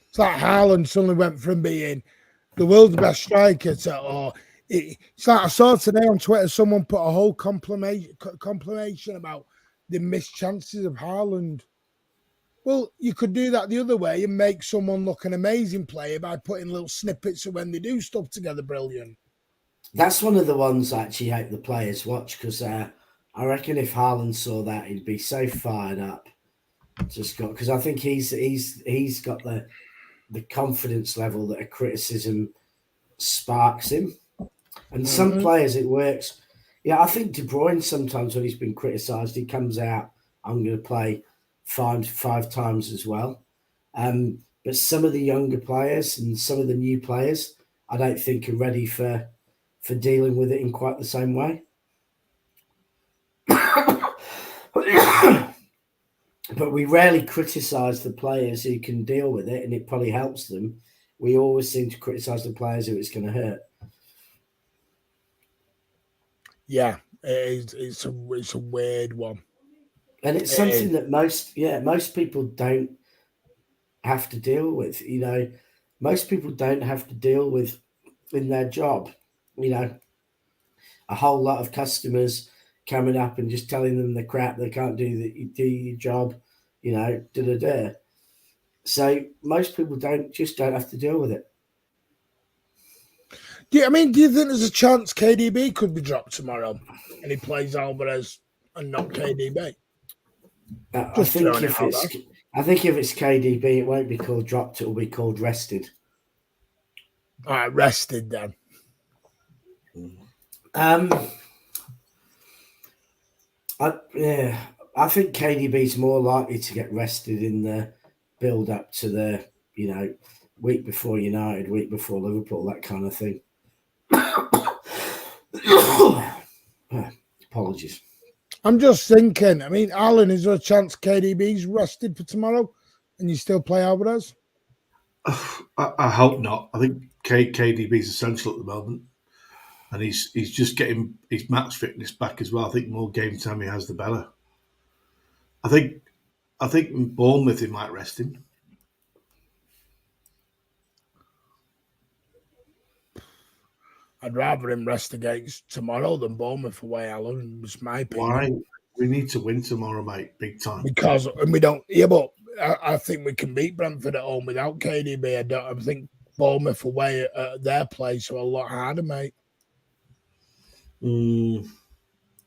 It's like Haaland suddenly went from being the world's best striker to, it's like I saw today on Twitter, someone put a whole compilation about the missed chances of Haaland. Well, you could do that the other way and make someone look an amazing player by putting little snippets of when they do stuff together brilliant. That's one of the ones I actually hope the players watch, because I reckon if Haaland saw that, he'd be so fired up. Because I think he's got the confidence level that a criticism sparks him. And some players it works. Yeah, I think De Bruyne sometimes when he's been criticised, he comes out, I'm going to play five times as well. But some of the younger players and some of the new players, I don't think are ready for dealing with it in quite the same way. But we rarely criticise the players who can deal with it, and it probably helps them. We always seem to criticise the players who it's going to hurt. Yeah, it's a weird one, and it's something that most people don't have to deal with. You know, most people don't have to deal with in their job. You know, a whole lot of customers coming up and just telling them the crap they can't do your job. You know, So most people don't have to deal with it. Do you think there's a chance KDB could be dropped tomorrow and he plays Alvarez and not KDB? I think if it's KDB, it won't be called dropped; it will be called rested. All right, rested then. I think KDB's more likely to get rested in the build up to the week before United, week before Liverpool, that kind of thing. Apologies. I'm just thinking. Alan, is there a chance KDB's rested for tomorrow, and you still play Alvarez? I hope not. I think KDB's essential at the moment, and he's just getting his match fitness back as well. I think the more game time he has, the better. I think Bournemouth, he might rest him. I'd rather him rest against tomorrow than Bournemouth away, Alan. Was my opinion. Why? We need to win tomorrow, mate, big time. Because we don't. Yeah, but I think we can beat Brentford at home without KDB. I think Bournemouth away at their place are a lot harder, mate. I'm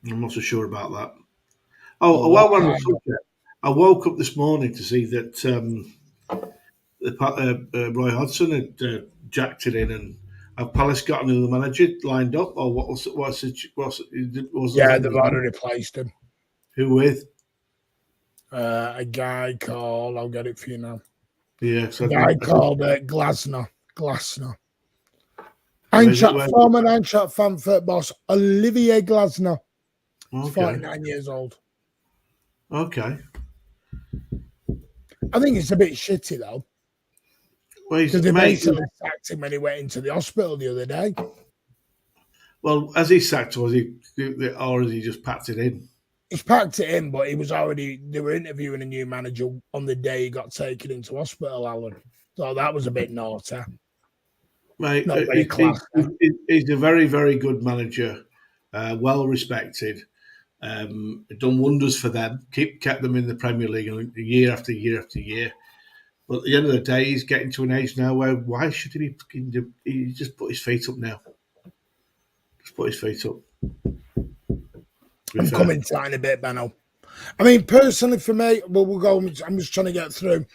not so sure about that. I woke up this morning to see that Roy Hodgson had jacked it in, and have Palace got another manager lined up, or what's yeah, they've already replaced him. Who with? A guy called, I'll get it for you now. Yeah, a guy called Glasner. Former Eintracht Frankfurt boss Olivier Glasner. He's 49 years old. Okay. I think it's a bit shitty though. Because they basically sacked him when he went into the hospital the other day. Well, has he sacked or has he just packed it in? He's packed it in, but they were interviewing a new manager on the day he got taken into hospital, Alan. So that was a bit naughty. Mate, he's a very, very good manager, well respected. Done wonders for them, kept them in the Premier League year after year after year. But at the end of the day, he's getting to an age now where why should he be? He just put his feet up now. Just put his feet up. I'm coming to that in a bit, Benno. Personally for me, we'll go. I'm just trying to get through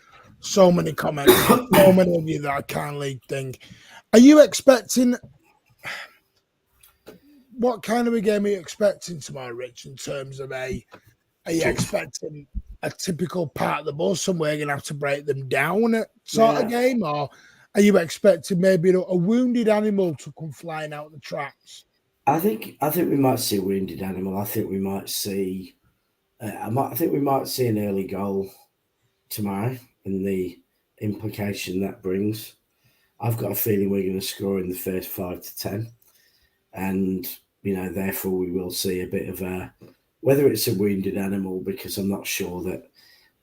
so many comments, so many of you that I can't leave think. Are you expecting? What kind of a game are you expecting tomorrow, Rich? In terms of are you expecting a typical part of the bus and we're going to have to break them down sort of game, or are you expecting maybe a wounded animal to come flying out the traps? I think we might see a wounded animal. I think we might see. I think we might see an early goal tomorrow, and the implication that brings. I've got a feeling we're going to score in the first 5 to 10, and therefore we will see a bit of a. Whether it's a wounded animal, because I'm not sure that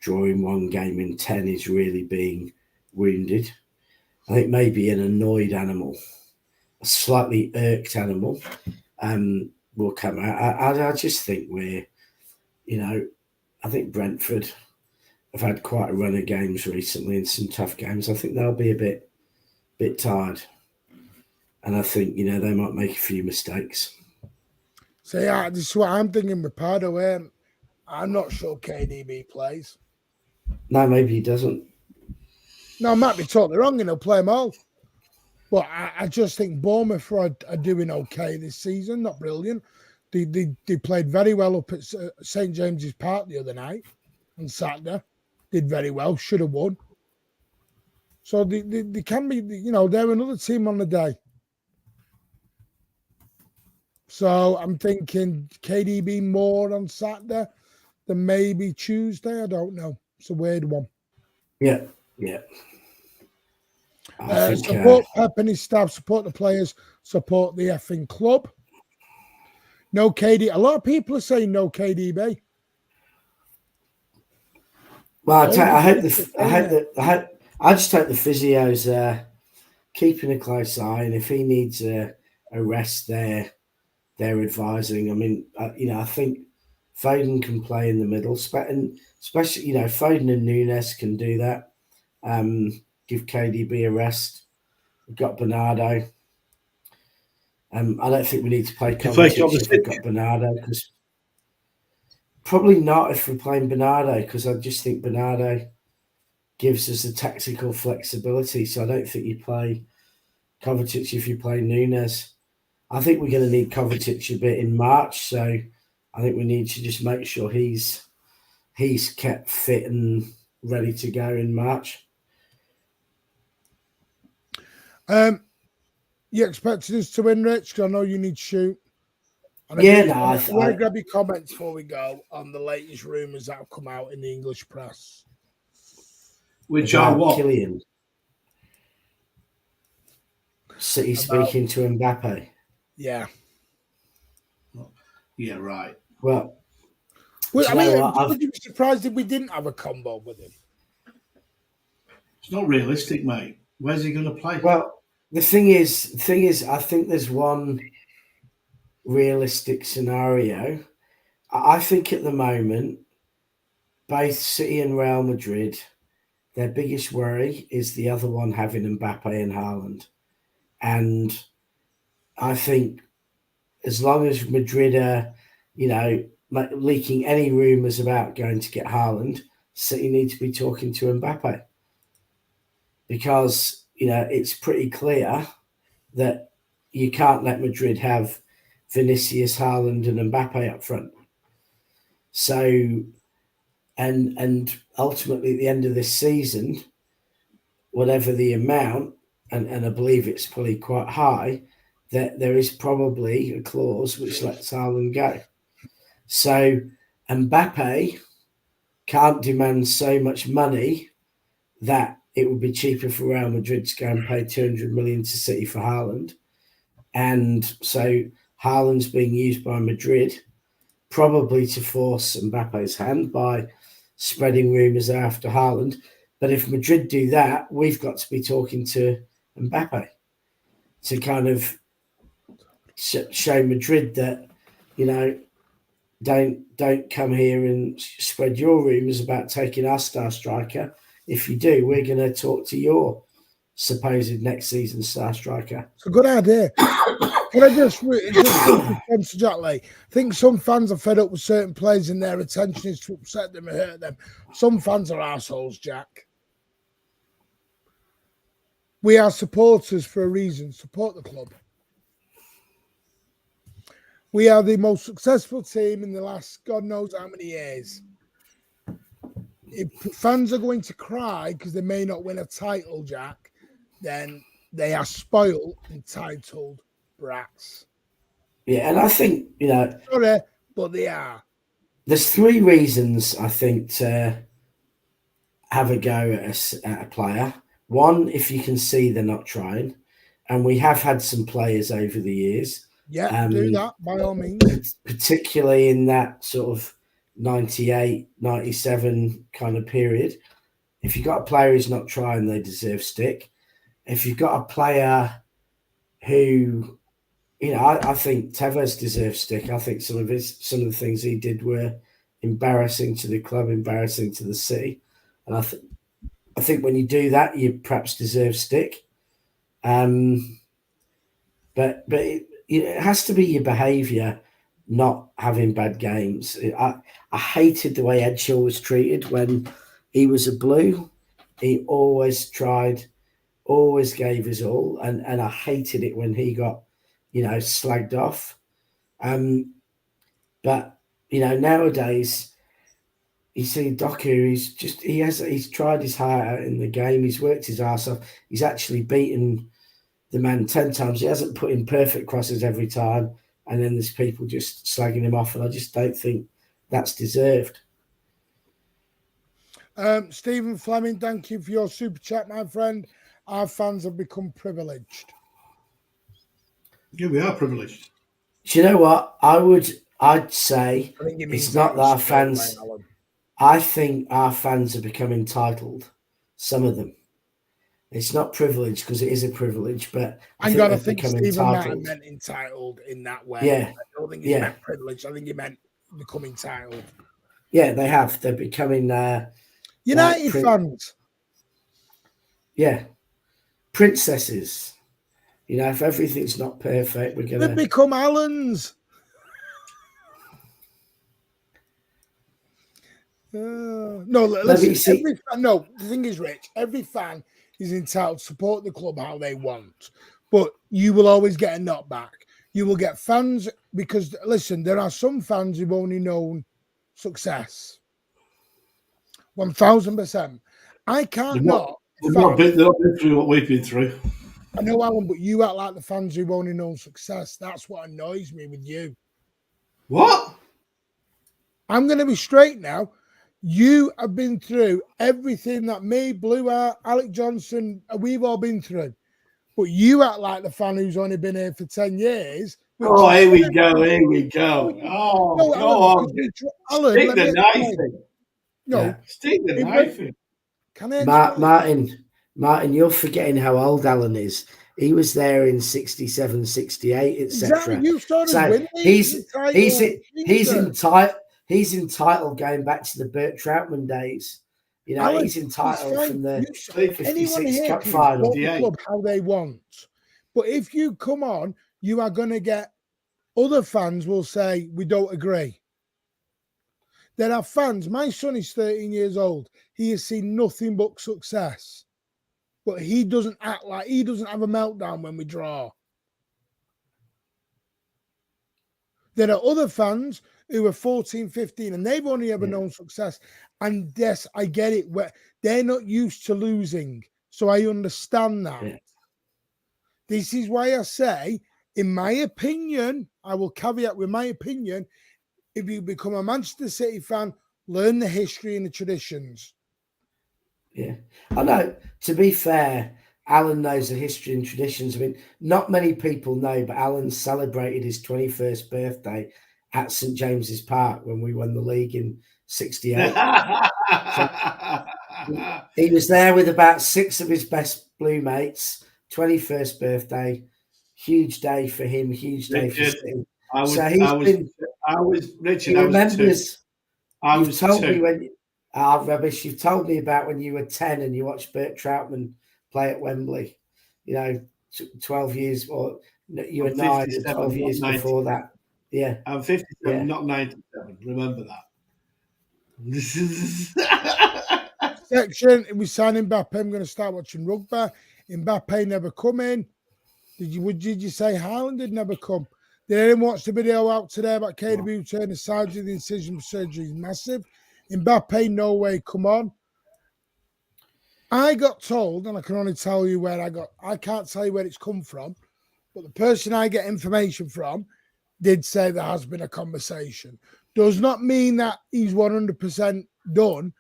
drawing one game in 10 is really being wounded. I think maybe an annoyed animal, a slightly irked animal, will come out. I just think I think Brentford have had quite a run of games recently and some tough games. I think they'll be a bit tired. And I think, you know, they might make a few mistakes. So, yeah, this is what I'm thinking with Pardo. I'm not sure KDB plays. No, maybe he doesn't. No, I might be totally wrong and he'll play them all. But I just think Bournemouth are doing okay this season, not brilliant. They played very well up at St. James's Park the other night on Saturday. Did very well, should have won. So they can be, you know, they're another team on the day. So I'm thinking KDB more on Saturday than maybe Tuesday. I don't know. It's a weird one. Yeah. Support Pep and his staff, support the players, support the effing club. No KD. A lot of people are saying no KDB. Well, I just hope the physios keeping a close eye, and if he needs a rest, they're advising. I mean, you know, I think Foden can play in the middle, especially, you know, Foden and Nunes can do that. Give KDB a rest. We've got Bernardo. I don't think we need to play Kovacic if we've got Bernardo, because probably not if we're playing Bernardo, because I just think Bernardo gives us the tactical flexibility. So I don't think you play Kovacic if you play Nunes. I think we're going to need Kovacic a bit in March, so I think we need to just make sure he's kept fit and ready to go in March. You expected us to win, Rich? Because I know you need to shoot. I want to grab your comments before we go on the latest rumours that have come out in the English press. Which are what? Kylian. City speaking to Mbappe. Yeah. Yeah, right. Well, I mean, would you be surprised if we didn't have a combo with him? It's not realistic, mate. Where's he going to play? Well, the thing is, I think there's one realistic scenario. I think at the moment, both City and Real Madrid, their biggest worry is the other one having Mbappe and Haaland. And I think as long as Madrid are, you know, leaking any rumours about going to get Haaland, City need to be talking to Mbappe. Because, you know, it's pretty clear that you can't let Madrid have Vinicius, Haaland and Mbappe up front. So, and ultimately at the end of this season, whatever the amount, and I believe it's probably quite high, that there is probably a clause which lets Haaland go. So Mbappe can't demand so much money that it would be cheaper for Real Madrid to go and pay 200 million to City for Haaland. And so Haaland's being used by Madrid probably to force Mbappe's hand by spreading rumours after Haaland. But if Madrid do that, we've got to be talking to Mbappe to kind of show Madrid that, you know, don't come here and spread your rumours about taking our star striker. If you do, we're going to talk to your supposed next season star striker. It's a good idea. Can I just I think some fans are fed up with certain players and their attention is to upset them and hurt them. Some fans are assholes, Jack. We are supporters for a reason. Support the club. We are the most successful team in the last God knows how many years. If fans are going to cry because they may not win a title, Jack, then they are spoiled, entitled brats. Yeah, and I think, you know... Sorry, but they are. There's three reasons, I think, to have a go at a player. One, if you can see they're not trying. And we have had some players over the years. Yeah, do that, by all means. Particularly in that sort of 98, 97 kind of period. If you've got a player who's not trying, they deserve stick. If you've got a player who, you know, I think Tevez deserves stick. I think some of the things he did were embarrassing to the club, embarrassing to the city. And I think when you do that, you perhaps deserve stick. But it has to be your behaviour, not having bad games. I hated the way Ed Shaw was treated when he was a Blue. He always tried, always gave his all, and I hated it when he got, slagged off. But nowadays, you see Doku, he's tried his heart out in the game. He's worked his ass off. He's actually beaten the man 10 times. He hasn't put in perfect crosses every time. And then there's people just slagging him off. And I just don't think that's deserved. Stephen Fleming, thank you for your super chat, my friend. Our fans have become privileged. Yeah, we are privileged. Do you know what? I'd say it's not that our fans. I think our fans have become entitled. Some of them. It's not privilege because it is a privilege, but I think Stephen Martin meant entitled in that way. Yeah. I don't think he meant privilege. I think he meant become entitled. Yeah, they have. They're becoming United fans. Yeah. Princesses. If everything's not perfect, we're gonna become Allens. No, listen. The thing is, Rich, every fan is entitled to support the club how they want, but you will always get a knockback. You will get fans because, listen, there are some fans who've only known success. 1000%. I can't not. They've not been through what we've been through. I know, Alan, but you act like the fans who've only known success. That's what annoys me with you. What? I'm going to be straight now. You have been through everything that me, Blue Art, Alec Johnson, we've all been through. But you act like the fan who's only been here for 10 years. Here we go. Oh, no, go on. Stick the knife in. No. Stick the knife in. Can I Martin, you're forgetting how old Alan is. He was there in 67, 68, etc. Exactly. You started winning. He's entitled going back to the Bert Troutman days. Alan, he's entitled from the 56 Cup final. The club how they want. But if you come on, you are going to get other fans will say, we don't agree. There are fans. My son is 13 years old. He has seen nothing but success. But he doesn't act like he doesn't have a meltdown when we draw. There are other fans who are 14, 15, and they've only ever known success. And yes, I get it. They're not used to losing. So I understand that. Yeah. This is why I say, in my opinion, I will caveat with my opinion, if you become a Manchester City fan, learn the history and the traditions. Yeah, I know. To be fair, Alan knows the history and traditions. I mean, not many people know, but Alan celebrated his 21st birthday at St. James's Park when we won the league in 68. So he was there with about 6 of his best Blue mates. 21st birthday, huge day for him, huge day for City. Rubbish. You've told me about when you were 10 and you watched Bert Troutman play at Wembley. 12 years, or you were 9 or 12 years before that. Yeah. I'm 57, not 97. Remember that. Section, we signed Mbappe. I'm going to start watching rugby. Mbappe never come in. Did you say Haaland did never come? Did anyone watch the video out today about KW turning the sides of the incision surgery is massive? Mbappe, no way, come on. I got told, and I can only tell you I can't tell you where it's come from, but the person I get information from did say there has been a conversation. Does not mean that he's 100% done,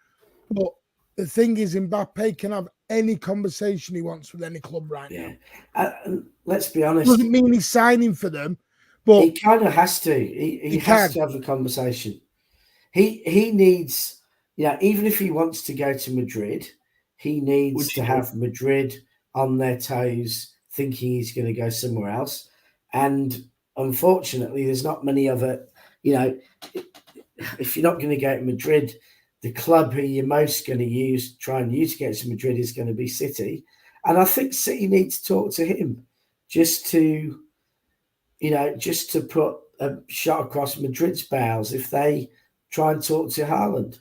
but the thing is, Mbappe can have any conversation he wants with any club right now. Let's be honest. Doesn't mean he's signing for them, but he kind of has to. He has to have a conversation. He needs, even if he wants to go to Madrid, he needs to have Madrid on their toes, thinking he's going to go somewhere else. And unfortunately, there's not many other, if you're not going to go to Madrid, the club who you're most going to try and use to get to Madrid is going to be City. And I think City need to talk to him just to just to put a shot across Madrid's bows if they try and talk to Haaland.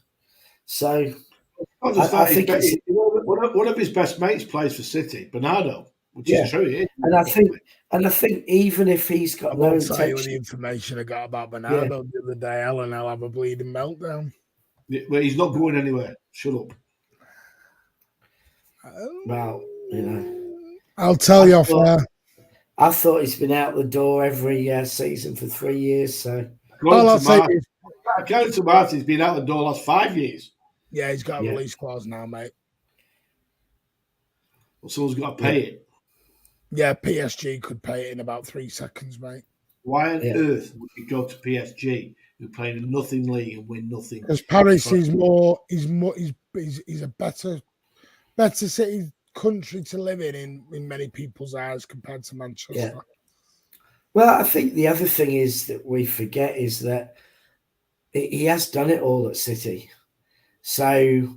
So I think one of his best mates plays for City, Bernardo, which is true. And I think even if he's got no intention, tell you the information I got about Bernardo the other day, Alan, I'll have a bleeding meltdown. Well, he's not going anywhere. Shut up. Well, I'll tell you off air. I thought he's been out the door every season for 3 years. So according to Martin, he's been out the door last 5 years. Yeah, he's got a release clause now, mate. Well, someone's got to pay it. Yeah, PSG could pay it in about 3 seconds, mate. Why on earth would you go to PSG, who play in a nothing league and win nothing? Because Paris is a better city, country to live in many people's eyes compared to Manchester. Yeah. Well, I think the other thing is that we forget is that he has done it all at City. So,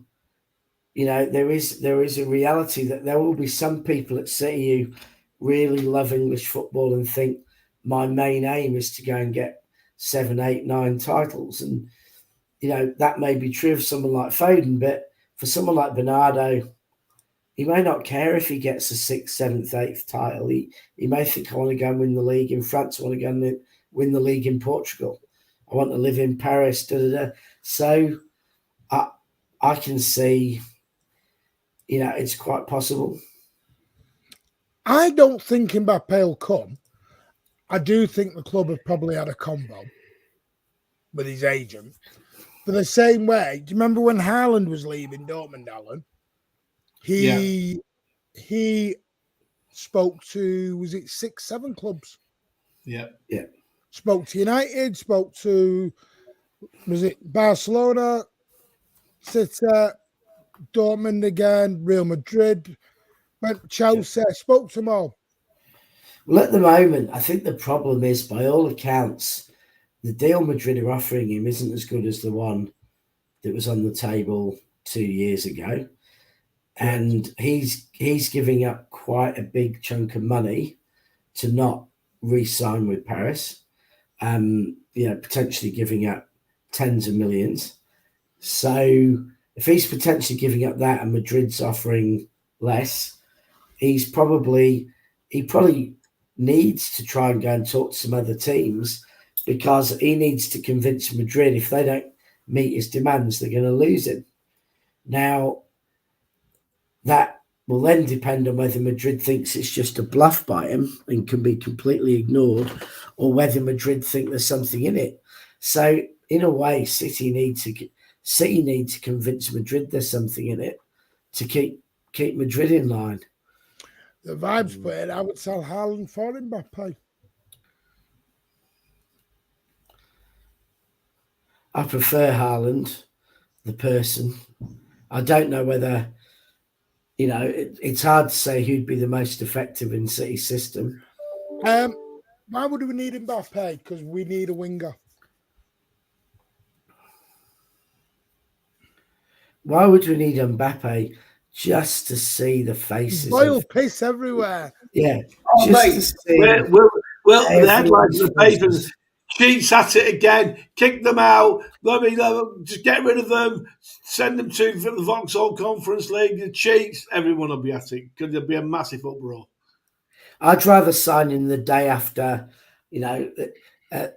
there is a reality that there will be some people at City who really love English football and think my main aim is to go and get 7, 8, 9 titles. And, that may be true of someone like Foden, but for someone like Bernardo, he may not care if he gets a 6th, 7th, 8th title. He may think, I want to go and win the league in France. I want to go and win the league in Portugal. I want to live in Paris. So I can see, it's quite possible. I don't think Mbappe will come. I do think the club have probably had a combo with his agent. For the same way, do you remember when Haaland was leaving Dortmund, Alan? He spoke to, was it 6, 7 clubs? Yeah. Spoke to United, spoke to, was it Barcelona, City, Dortmund again, Real Madrid, went Chelsea, spoke to them all. Well, at the moment, I think the problem is, by all accounts, the deal Madrid are offering him isn't as good as the one that was on the table 2 years ago. And he's giving up quite a big chunk of money to not re-sign with Paris. Potentially giving up tens of millions. So if he's potentially giving up that and Madrid's offering less, he probably needs to try and go and talk to some other teams, because he needs to convince Madrid if they don't meet his demands, they're going to lose him. Now, that will then depend on whether Madrid thinks it's just a bluff by him and can be completely ignored, or whether Madrid think there's something in it. So, in a way, City need to convince Madrid there's something in it to keep Madrid in line. The vibes put I would sell Haaland for Mbappe. I prefer Haaland, the person. I don't know whether, it's hard to say who'd be the most effective in City's system. Why would we need Mbappe? Because we need a winger. Why would we need Mbappe? Just to see the faces. Boil piss everywhere. Yeah. Oh, mate. Well, the headlines of the papers. Cheats at it again. Kick them out. Just get rid of them. Send them to the Vauxhall Conference League. The cheats. Everyone will be at it. Because there'll be a massive uproar. I'd rather sign in the day after,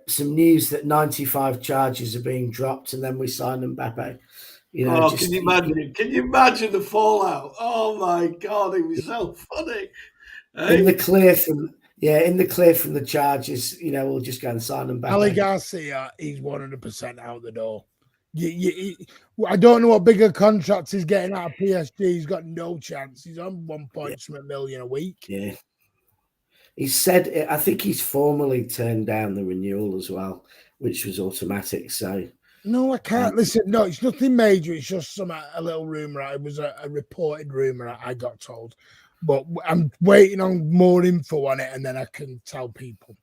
some news that 95 charges are being dropped, and then we sign Mbappe. Can you imagine? Can you imagine the fallout? Oh my God, it was so funny. In the clear from the charges, we'll just go and sign Mbappe. Ali Garcia, he's 100% out the door. I don't know what bigger contracts he's getting out of PSG. He's got no chance. He's on 1.7 million a week. Yeah. He said, I think he's formally turned down the renewal as well, which was automatic. So. No, I can't. Listen, no, it's nothing major. It's just a little rumor. It was a reported rumor I got told. But I'm waiting on more info on it, and then I can tell people.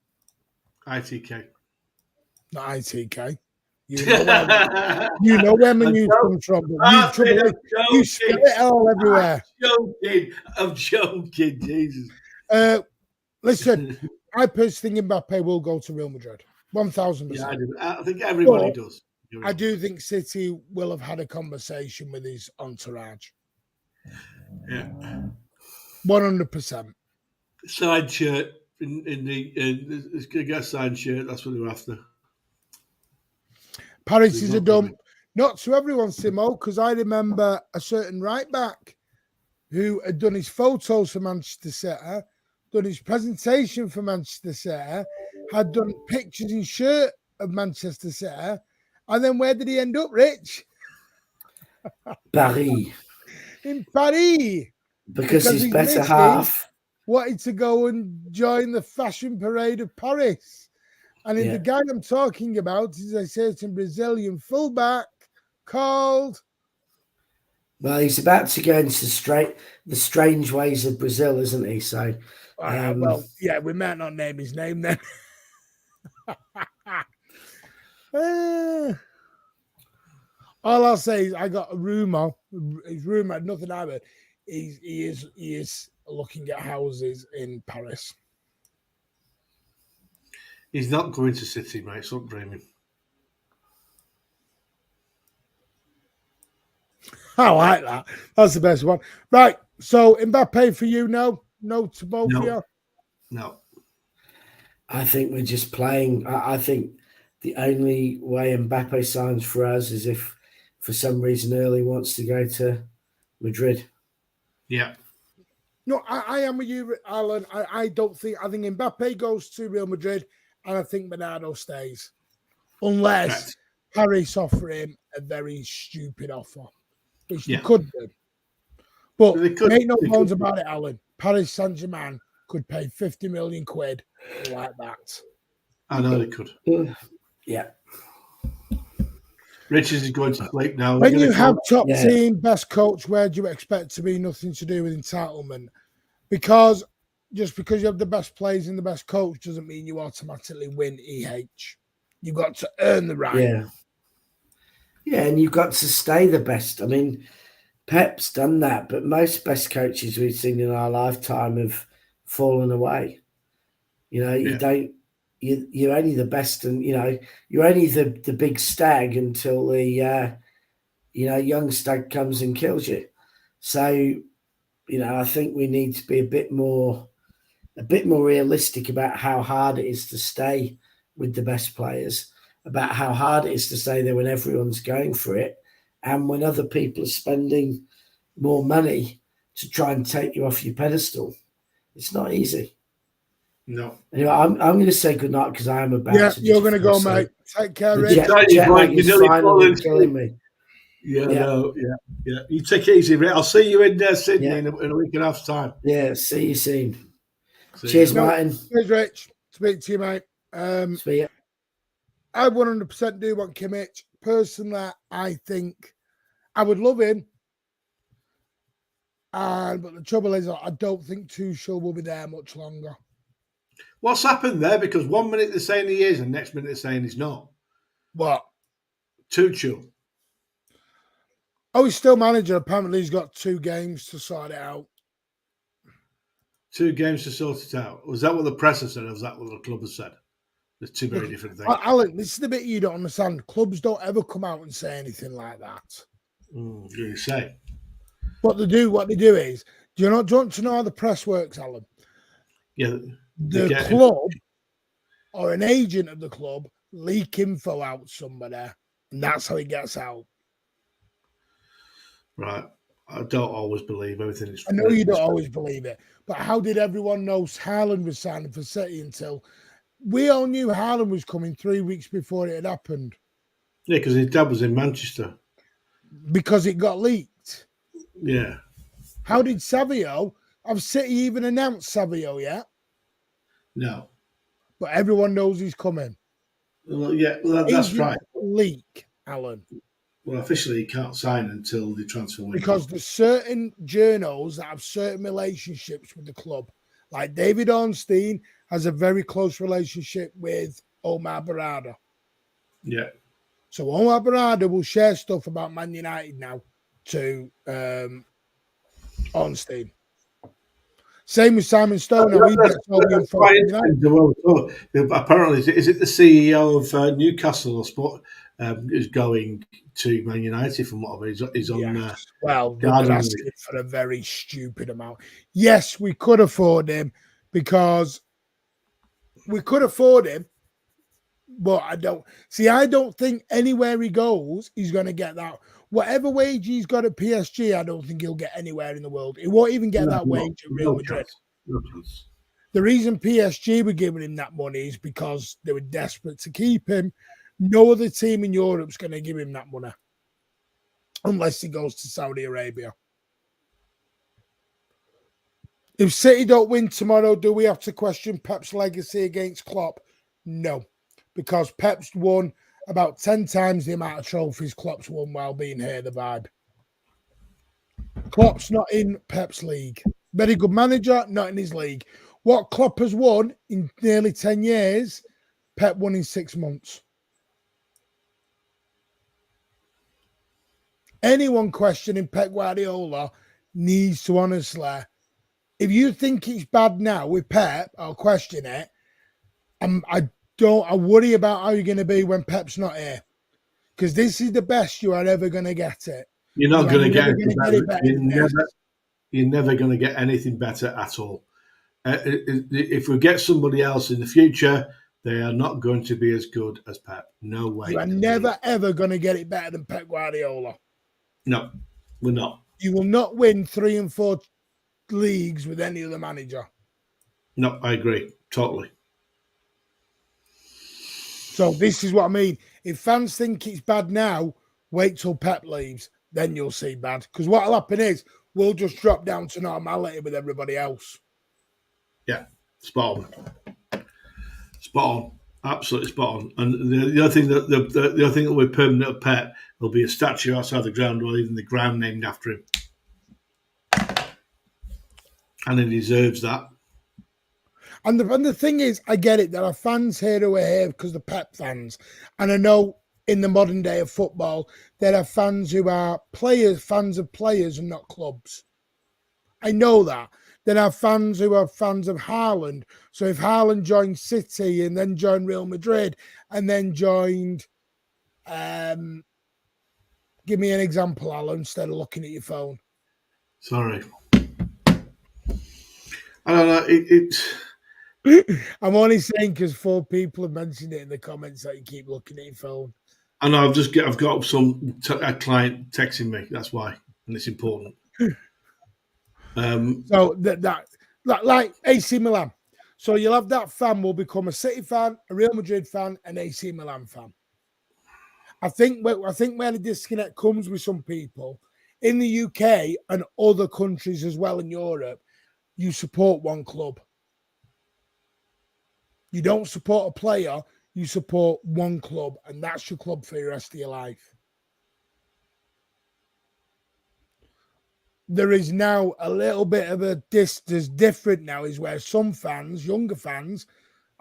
ITK. Not ITK. You know where my news comes from. You spill it all everywhere. I'm joking. Jesus. Listen, I personally think Mbappe will go to Real Madrid. 1,000%. Yeah, I do. I think everybody But does. I do think City will have had a conversation with his entourage. Yeah. 100%. Signed shirt it's gonna get a signed shirt. That's what they're after. Paris is a dump. Not to everyone, Simo, because I remember a certain right back who had done his photos for Manchester City, done his presentation for Manchester City, had done pictures and shirt of Manchester City, and then where did he end up, Rich? Paris. In Paris. Because his better missus half wanted to go and join the fashion parade of Paris. And the guy I'm talking about is a certain Brazilian fullback called... Well, he's about to go into the strange ways of Brazil, isn't he? So, well, yeah, we might not name his name then. All I'll say is I got a rumor. His rumor had nothing out of it. He is looking at houses in Paris. He's not going to City, mate. Stop dreaming. I like that. That's the best one. Right. So Mbappe for you, no? No to both of you? No. I think we're just playing. I think the only way Mbappe signs for us is if, for some reason, Early wants to go to Madrid. Yeah. No, I am with you, Alan. I don't think. I think Mbappe goes to Real Madrid, and I think Bernardo stays, unless Paris offer him a very stupid offer, which they could do. But make no bones about it, Alan. Paris Saint-Germain could pay 50 million quid like that. I know they could. Yeah. Richards is going to sleep now. When you have top team, best coach, where do you expect to be nothing to do with entitlement? Because just because you have the best players and the best coach doesn't mean you automatically win EH. You've got to earn the right. Yeah. Yeah, and you've got to stay the best. I mean, Pep's done that, but most best coaches we've seen in our lifetime have fallen away. You know, you're only the best, and you're only the big stag until the young stag comes and kills you. So, I think we need to be a bit more realistic about how hard it is to stay with the best players, about how hard it is to stay there when everyone's going for it, and when other people are spending more money to try and take you off your pedestal. It's not easy. No. Anyway, I'm going to say goodnight because I am about to. You're going to go, mate. Take care, Rich. Jet lag is finally killing me. Yeah. You take it easy, mate. I'll see you in Sydney in a week and a half's time. Yeah, see you soon. Cheers, Martin. Cheers, Rich. Speak to you, mate. See you. I 100% do want Kimmich. Personally, I think I would love him. But the trouble is, I don't think Tuchel will be there much longer. What's happened there? Because 1 minute they're saying he is, and next minute they're saying he's not. What? Tuchel. Oh, he's still manager. Apparently, he's got 2 games to sort it out. 2 games to sort it out. Was that what the press have said, or was that what the club has said? There's 2 very different things. Alan, this is the bit you don't understand. Clubs don't ever come out and say anything like that. You say. What they do is, do you want to know how the press works, Alan? Yeah. The club or an agent of the club leak info out somebody, and that's how it gets out. Right. I don't always believe everything. I know you don't always believe it, but how did everyone know Haaland was signing for City until we all knew Haaland was coming 3 weeks before it had happened? Yeah, because his dad was in Manchester. Because it got leaked. Yeah. How did Savio? Have City even announced Savio yet? No. But everyone knows he's coming. Well, yeah, that's right. Leak, Alan. Well, officially, he can't sign until the transfer window. Because there's certain journals that have certain relationships with the club. Like David Ornstein has a very close relationship with Omar Barada. Yeah. So Omar Barada will share stuff about Man United now to Ornstein. Same with Simon Stoner. He bets all the Quite unfortunate. interesting. Apparently, is it the CEO of Newcastle Sport is going to Man United? From what I've heard, he's on. Yes. Well, they're Guardian. asking for a very stupid amount. Yes, we could afford him because we could afford him, but I don't think anywhere he goes, he's going to get that. Whatever wage he's got at PSG, I don't think he'll get anywhere in the world. He won't even get that wage at Real Madrid. No chance. The reason PSG were giving him that money is because they were desperate to keep him. No other team in Europe's going to give him that money unless he goes to Saudi Arabia. If City don't win tomorrow, do we have to question Pep's legacy against Klopp? No, because Pep's won about 10 times the amount of trophies Klopp's won while being here, the vibe. Klopp's not in Pep's league. Very good manager, not in his league. What Klopp has won in nearly 10 years, Pep won in 6 months. Anyone questioning Pep Guardiola needs to honestly, if you think it's bad now with Pep, I'll question it. I worry about how you're going to be when Pep's not here. Because this is the best you are ever going to get it. You're not going to get it better. You're never going to get anything better at all. If we get somebody else in the future, they are not going to be as good as Pep. No way. You are never, ever going to get it better than Pep Guardiola. No, we're not. You will not win 3 and 4 leagues with any other manager. No, I agree. Totally. So this is what I mean. If fans think it's bad now, wait till Pep leaves. Then you'll see bad. Because what will happen is we'll just drop down to normality with everybody else. Yeah, spot on. Spot on. Absolutely spot on. And the other thing that the other thing that will be permanent at Pep will be a statue outside the ground or even the ground named after him. And he deserves that. And the thing is, I get it. There are fans here who are here because they're Pep fans. And I know in the modern day of football, there are fans who are fans of players and not clubs. I know that. There are fans who are fans of Haaland. So if Haaland joined City and then joined Real Madrid and then joined, give me an example, Alan, instead of looking at your phone. Sorry. I don't know. I'm only saying because 4 people have mentioned it in the comments that you keep looking at your phone. I know. I've got some a client texting me. That's why, and it's important. So that like AC Milan. So you'll have that fan will become a City fan, a Real Madrid fan, an AC Milan fan. I think where the disconnect comes with some people in the UK and other countries as well in Europe, you support one club. You don't support a player, you support one club, and that's your club for the rest of your life. There is now a little bit of there's different now is where some fans, younger fans,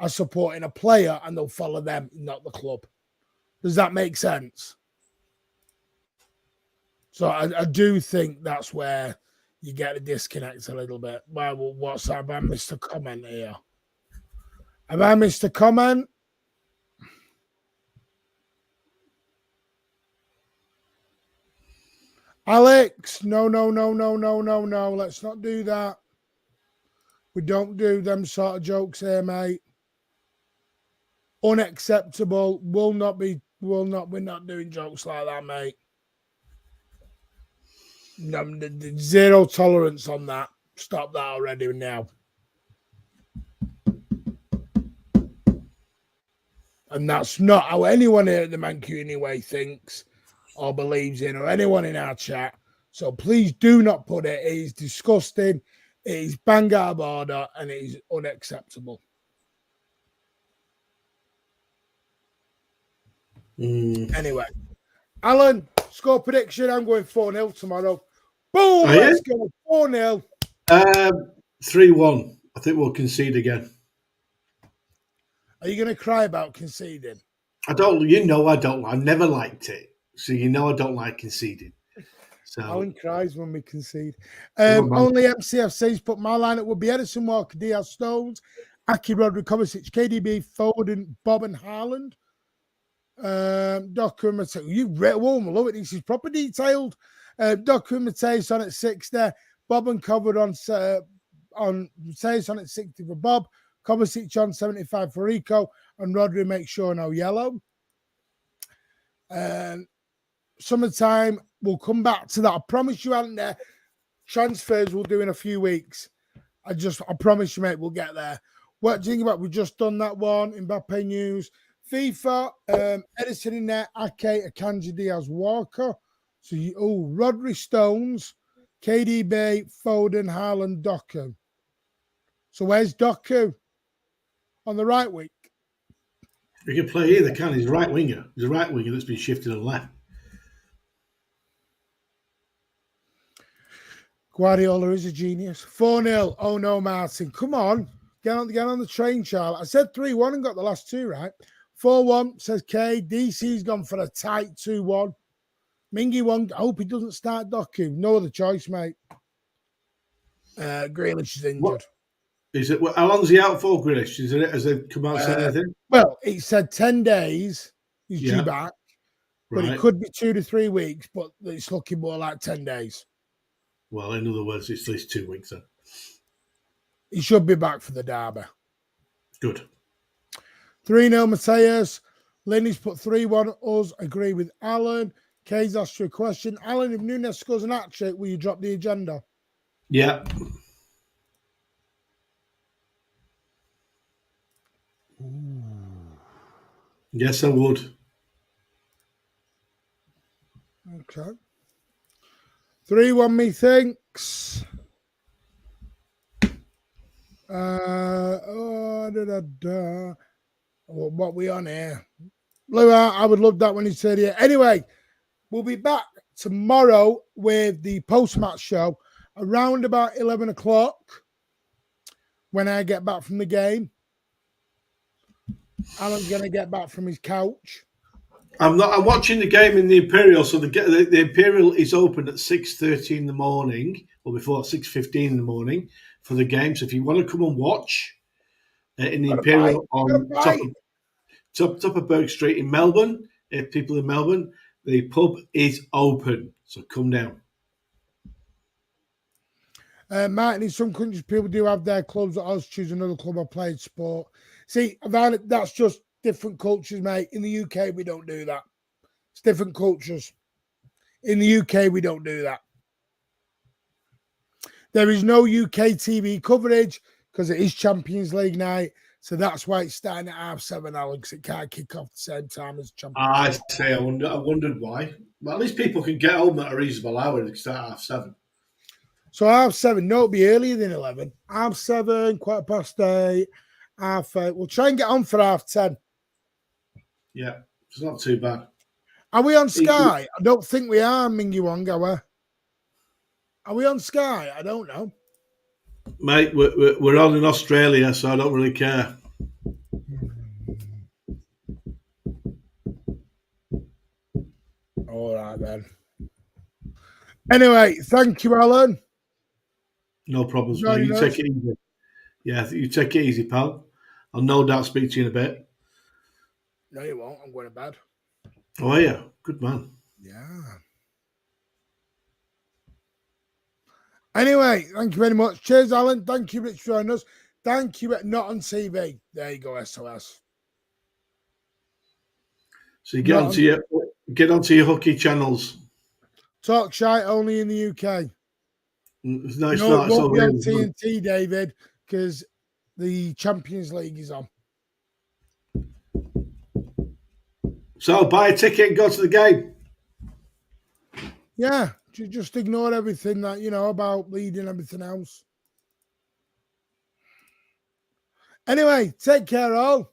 are supporting a player and they'll follow them, not the club. Does that make sense? So I do think that's where you get a disconnect a little bit. Well, what's that? Have I missed a comment here? Have I missed a comment? Alex, no. Let's not do that. We don't do them sort of jokes here, mate. Unacceptable. We're not doing jokes like that, mate. No, zero tolerance on that. Stop that already now. And that's not how anyone here at the Mancunian Way thinks or believes in, or anyone in our chat. So please do not put it. It is disgusting. It is bang out of order, and it is unacceptable. Anyway, Alan, score prediction. I'm going 4-0 tomorrow. Boom! Let's go 4-0. 3-1. I think we'll concede again. Are you going to cry about conceding? I don't. I never liked it. So I don't like conceding. So Alan cries when we concede. Come on, Only MCFC's put my lineup would be Edison, Walker, Diaz, Stones, Aki, Rodri, Kovacic, KDB, Foden, Bob, and Haaland. Doku and Mateo. You read one, love it. This is proper detailed. Doku and Mateus on at 60. Bob and covered on Mateus on at 60 for Bob. Kovacic on 75 for Rico. And Rodri make sure no yellow. Summertime, we'll come back to that. I promise you, Alan, there. Transfers we'll do in a few weeks. I promise you, mate, we'll get there. What do you think about? We've just done that one. Mbappe news. FIFA, Edison in there, Ake, Akanji, Diaz, Walker. So, Rodri, Stones, KDB, Foden, Haaland, Doku. So, where's Doku? On the right wing. he can play either, can he? He's a right winger. He's a right winger that's been shifted and left. Guardiola is a genius. 4-0. Oh no, Martin. Come on. Get on the train, Charlie. I said 3-1 and got the last two right. 4-1 says K. DC's gone for a tight 2-1. Mingy one. I hope he doesn't start Doku. No other choice, mate. Grealish is injured. What? Is it? How long's he out for, Grealish? Is it? Has they come out and said anything? Well, it said 10 days. He's due back. But Right. it could be 2 to 3 weeks, but it's looking more like 10 days. Well, in other words, it's at least 2 weeks then. He should be back for the derby. Good. 3-0 Mateus. Lenny's put 3-1. Us agree with Alan. Kay's asked you a question. Alan, if Nunes scores an hat-trick, will you drop the agenda? Yeah. Ooh. Yes, I would. Okay. 3-1 methinks. What we on here? Blue, I would love that when you said it. Anyway, we'll be back tomorrow with the post-match show around about 11 o'clock when I get back from the game. Alan's going to get back from his couch. I'm watching the game in the Imperial, so the Imperial is open at 6:30 in the morning, or before 6:15 in the morning for the game. So if you want to come and watch in the Imperial on top of Burke Street in Melbourne, if people in Melbourne, the pub is open, so come down. Martin, in some countries, people do have their clubs. I was choose another club I played sport. See, that's just different cultures, mate. In the UK, we don't do that. It's different cultures. In the UK, we don't do that. There is no UK TV coverage because it is Champions League night. So that's why it's starting at 7:30, Alan, because it can't kick off the same time as Champions League. I wondered why. Well, at least people can get home at a reasonable hour and start at 7:30. So 7:30. No, it'll be earlier than 11. 7:30, 8:15, 8:30. We'll try and get on for 10:30. Yeah, it's not too bad. Are we on Sky? I don't think we are, Mingy Wong, are we? Are we on Sky? I don't know. Mate, we're on in Australia, so I don't really care. All right, then. Anyway, thank you, Alan. No problems, mate. You take it easy. Yeah, you take it easy, pal. I'll no doubt speak to you in a bit. No, you won't. I'm going to bed. Oh, are you? Good man. Yeah. Anyway, thank you very much. Cheers, Alan. Thank you, Rich, for joining us. Thank you, Not on TV. There you go, SOS. So you get onto your hooky channels. Talk shite only in the UK. No, it's not. It won't be on TNT, David, because the Champions League is on. So buy a ticket and go to the game. Yeah, just ignore everything that, about leading everything else. Anyway, take care all.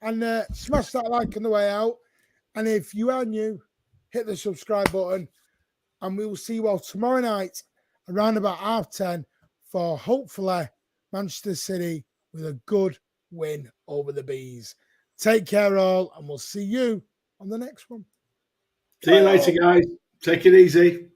And smash that like on the way out. And if you are new, hit the subscribe button. And we will see you all tomorrow night around about 10:30 for hopefully Manchester City with a good win over the Bees. Take care all, and we'll see you on the next one. See you later, guys. Take it easy.